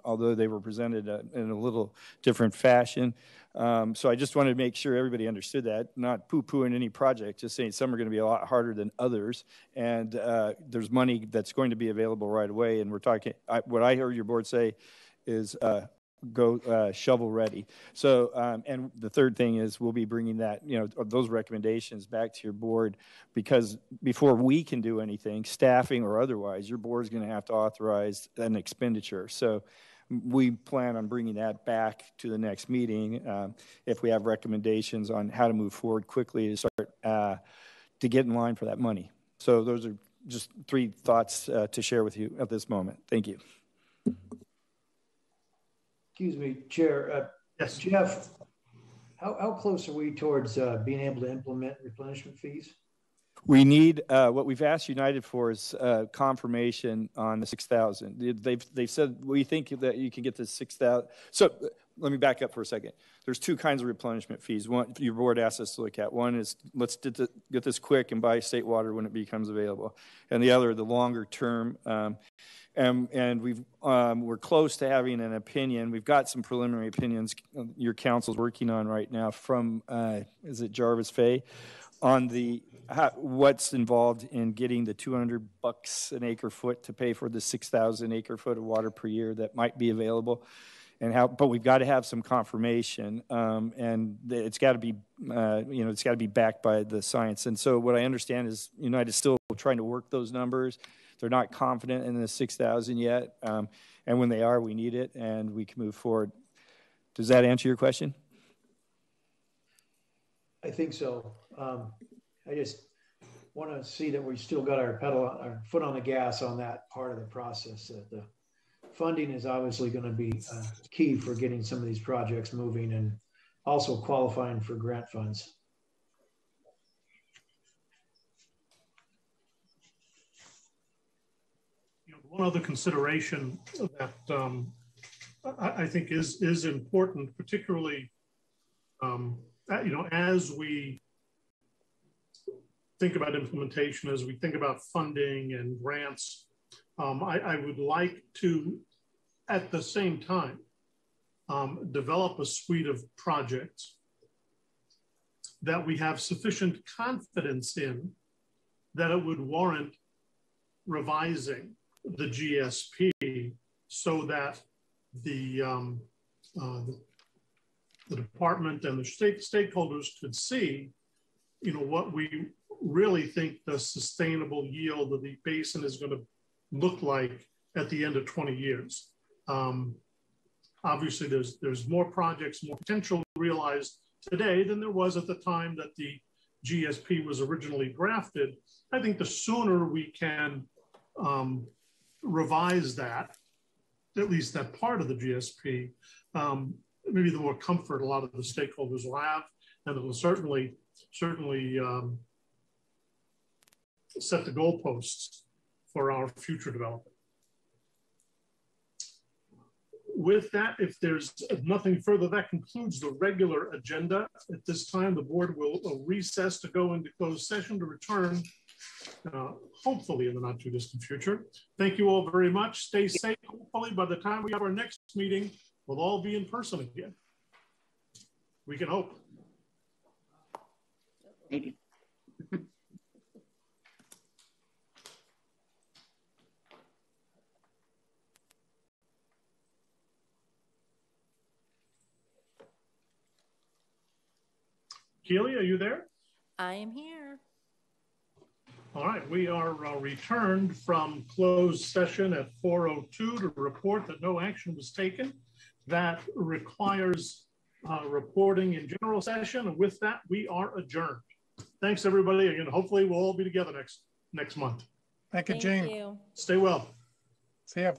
although they were presented in a little different fashion. So I just wanted to make sure everybody understood that, not poo-pooing any project, just saying some are going to be a lot harder than others. And there's money that's going to be available right away. And we're talking, what I heard your board say is go shovel ready. So, and the third thing is we'll be bringing that, those recommendations back to your board, because before we can do anything, staffing or otherwise, your board is going to have to authorize an expenditure. So we plan on bringing that back to the next meeting if we have recommendations on how to move forward quickly to start to get in line for that money. So those are just 3 thoughts to share with you at this moment. Thank you. Excuse me, Chair. Yes. Jeff, how close are we towards being able to implement replenishment fees? We need, what we've asked United for is confirmation on the 6,000. They've said, we think that you can get the 6,000. So let me back up for a second. There's 2 kinds of replenishment fees. One, your board asked us to look at. One is let's get this quick and buy state water when it becomes available. And the other, the longer term. And we're close to having an opinion. We've got some preliminary opinions your council's working on right now from, is it Jarvis Fay, on the what's involved in getting the $200 an acre foot to pay for the 6,000 acre foot of water per year that might be available, and how. But we've got to have some confirmation, and it's got to be, it's got to be backed by the science. And so what I understand is United is still trying to work those numbers. They're not confident in the 6,000 yet, and when they are, we need it, and we can move forward. Does that answer your question? I think so. I just want to see that we still got our foot on the gas on that part of the process. The funding is obviously going to be key for getting some of these projects moving and also qualifying for grant funds. One other consideration that I think is important, particularly as we think about implementation, as we think about funding and grants, I would like to, at the same time, develop a suite of projects that we have sufficient confidence in that it would warrant revising the GSP so that the department and the stakeholders could see, what we really think the sustainable yield of the basin is going to look like at the end of 20 years. Obviously, there's more projects, more potential realized today than there was at the time that the GSP was originally drafted. I think the sooner we can revise that, at least that part of the GSP, maybe the more comfort a lot of the stakeholders will have, and it will certainly set the goalposts for our future development. With that, if there's nothing further, that concludes the regular agenda. At this time, the board will recess to go into closed session to return, hopefully in the not too distant future. Thank you all very much. Stay safe. Hopefully by the time we have our next meeting, we'll all be in person again. We can hope. Maybe. Keely, are you there? I am here. All right, we are returned from closed session at 4:02 to report that no action was taken. That requires reporting in general session. And with that, we are adjourned. Thanks, everybody. Again, hopefully we'll all be together next month. Thank you, Gene. You. Stay well. See ya.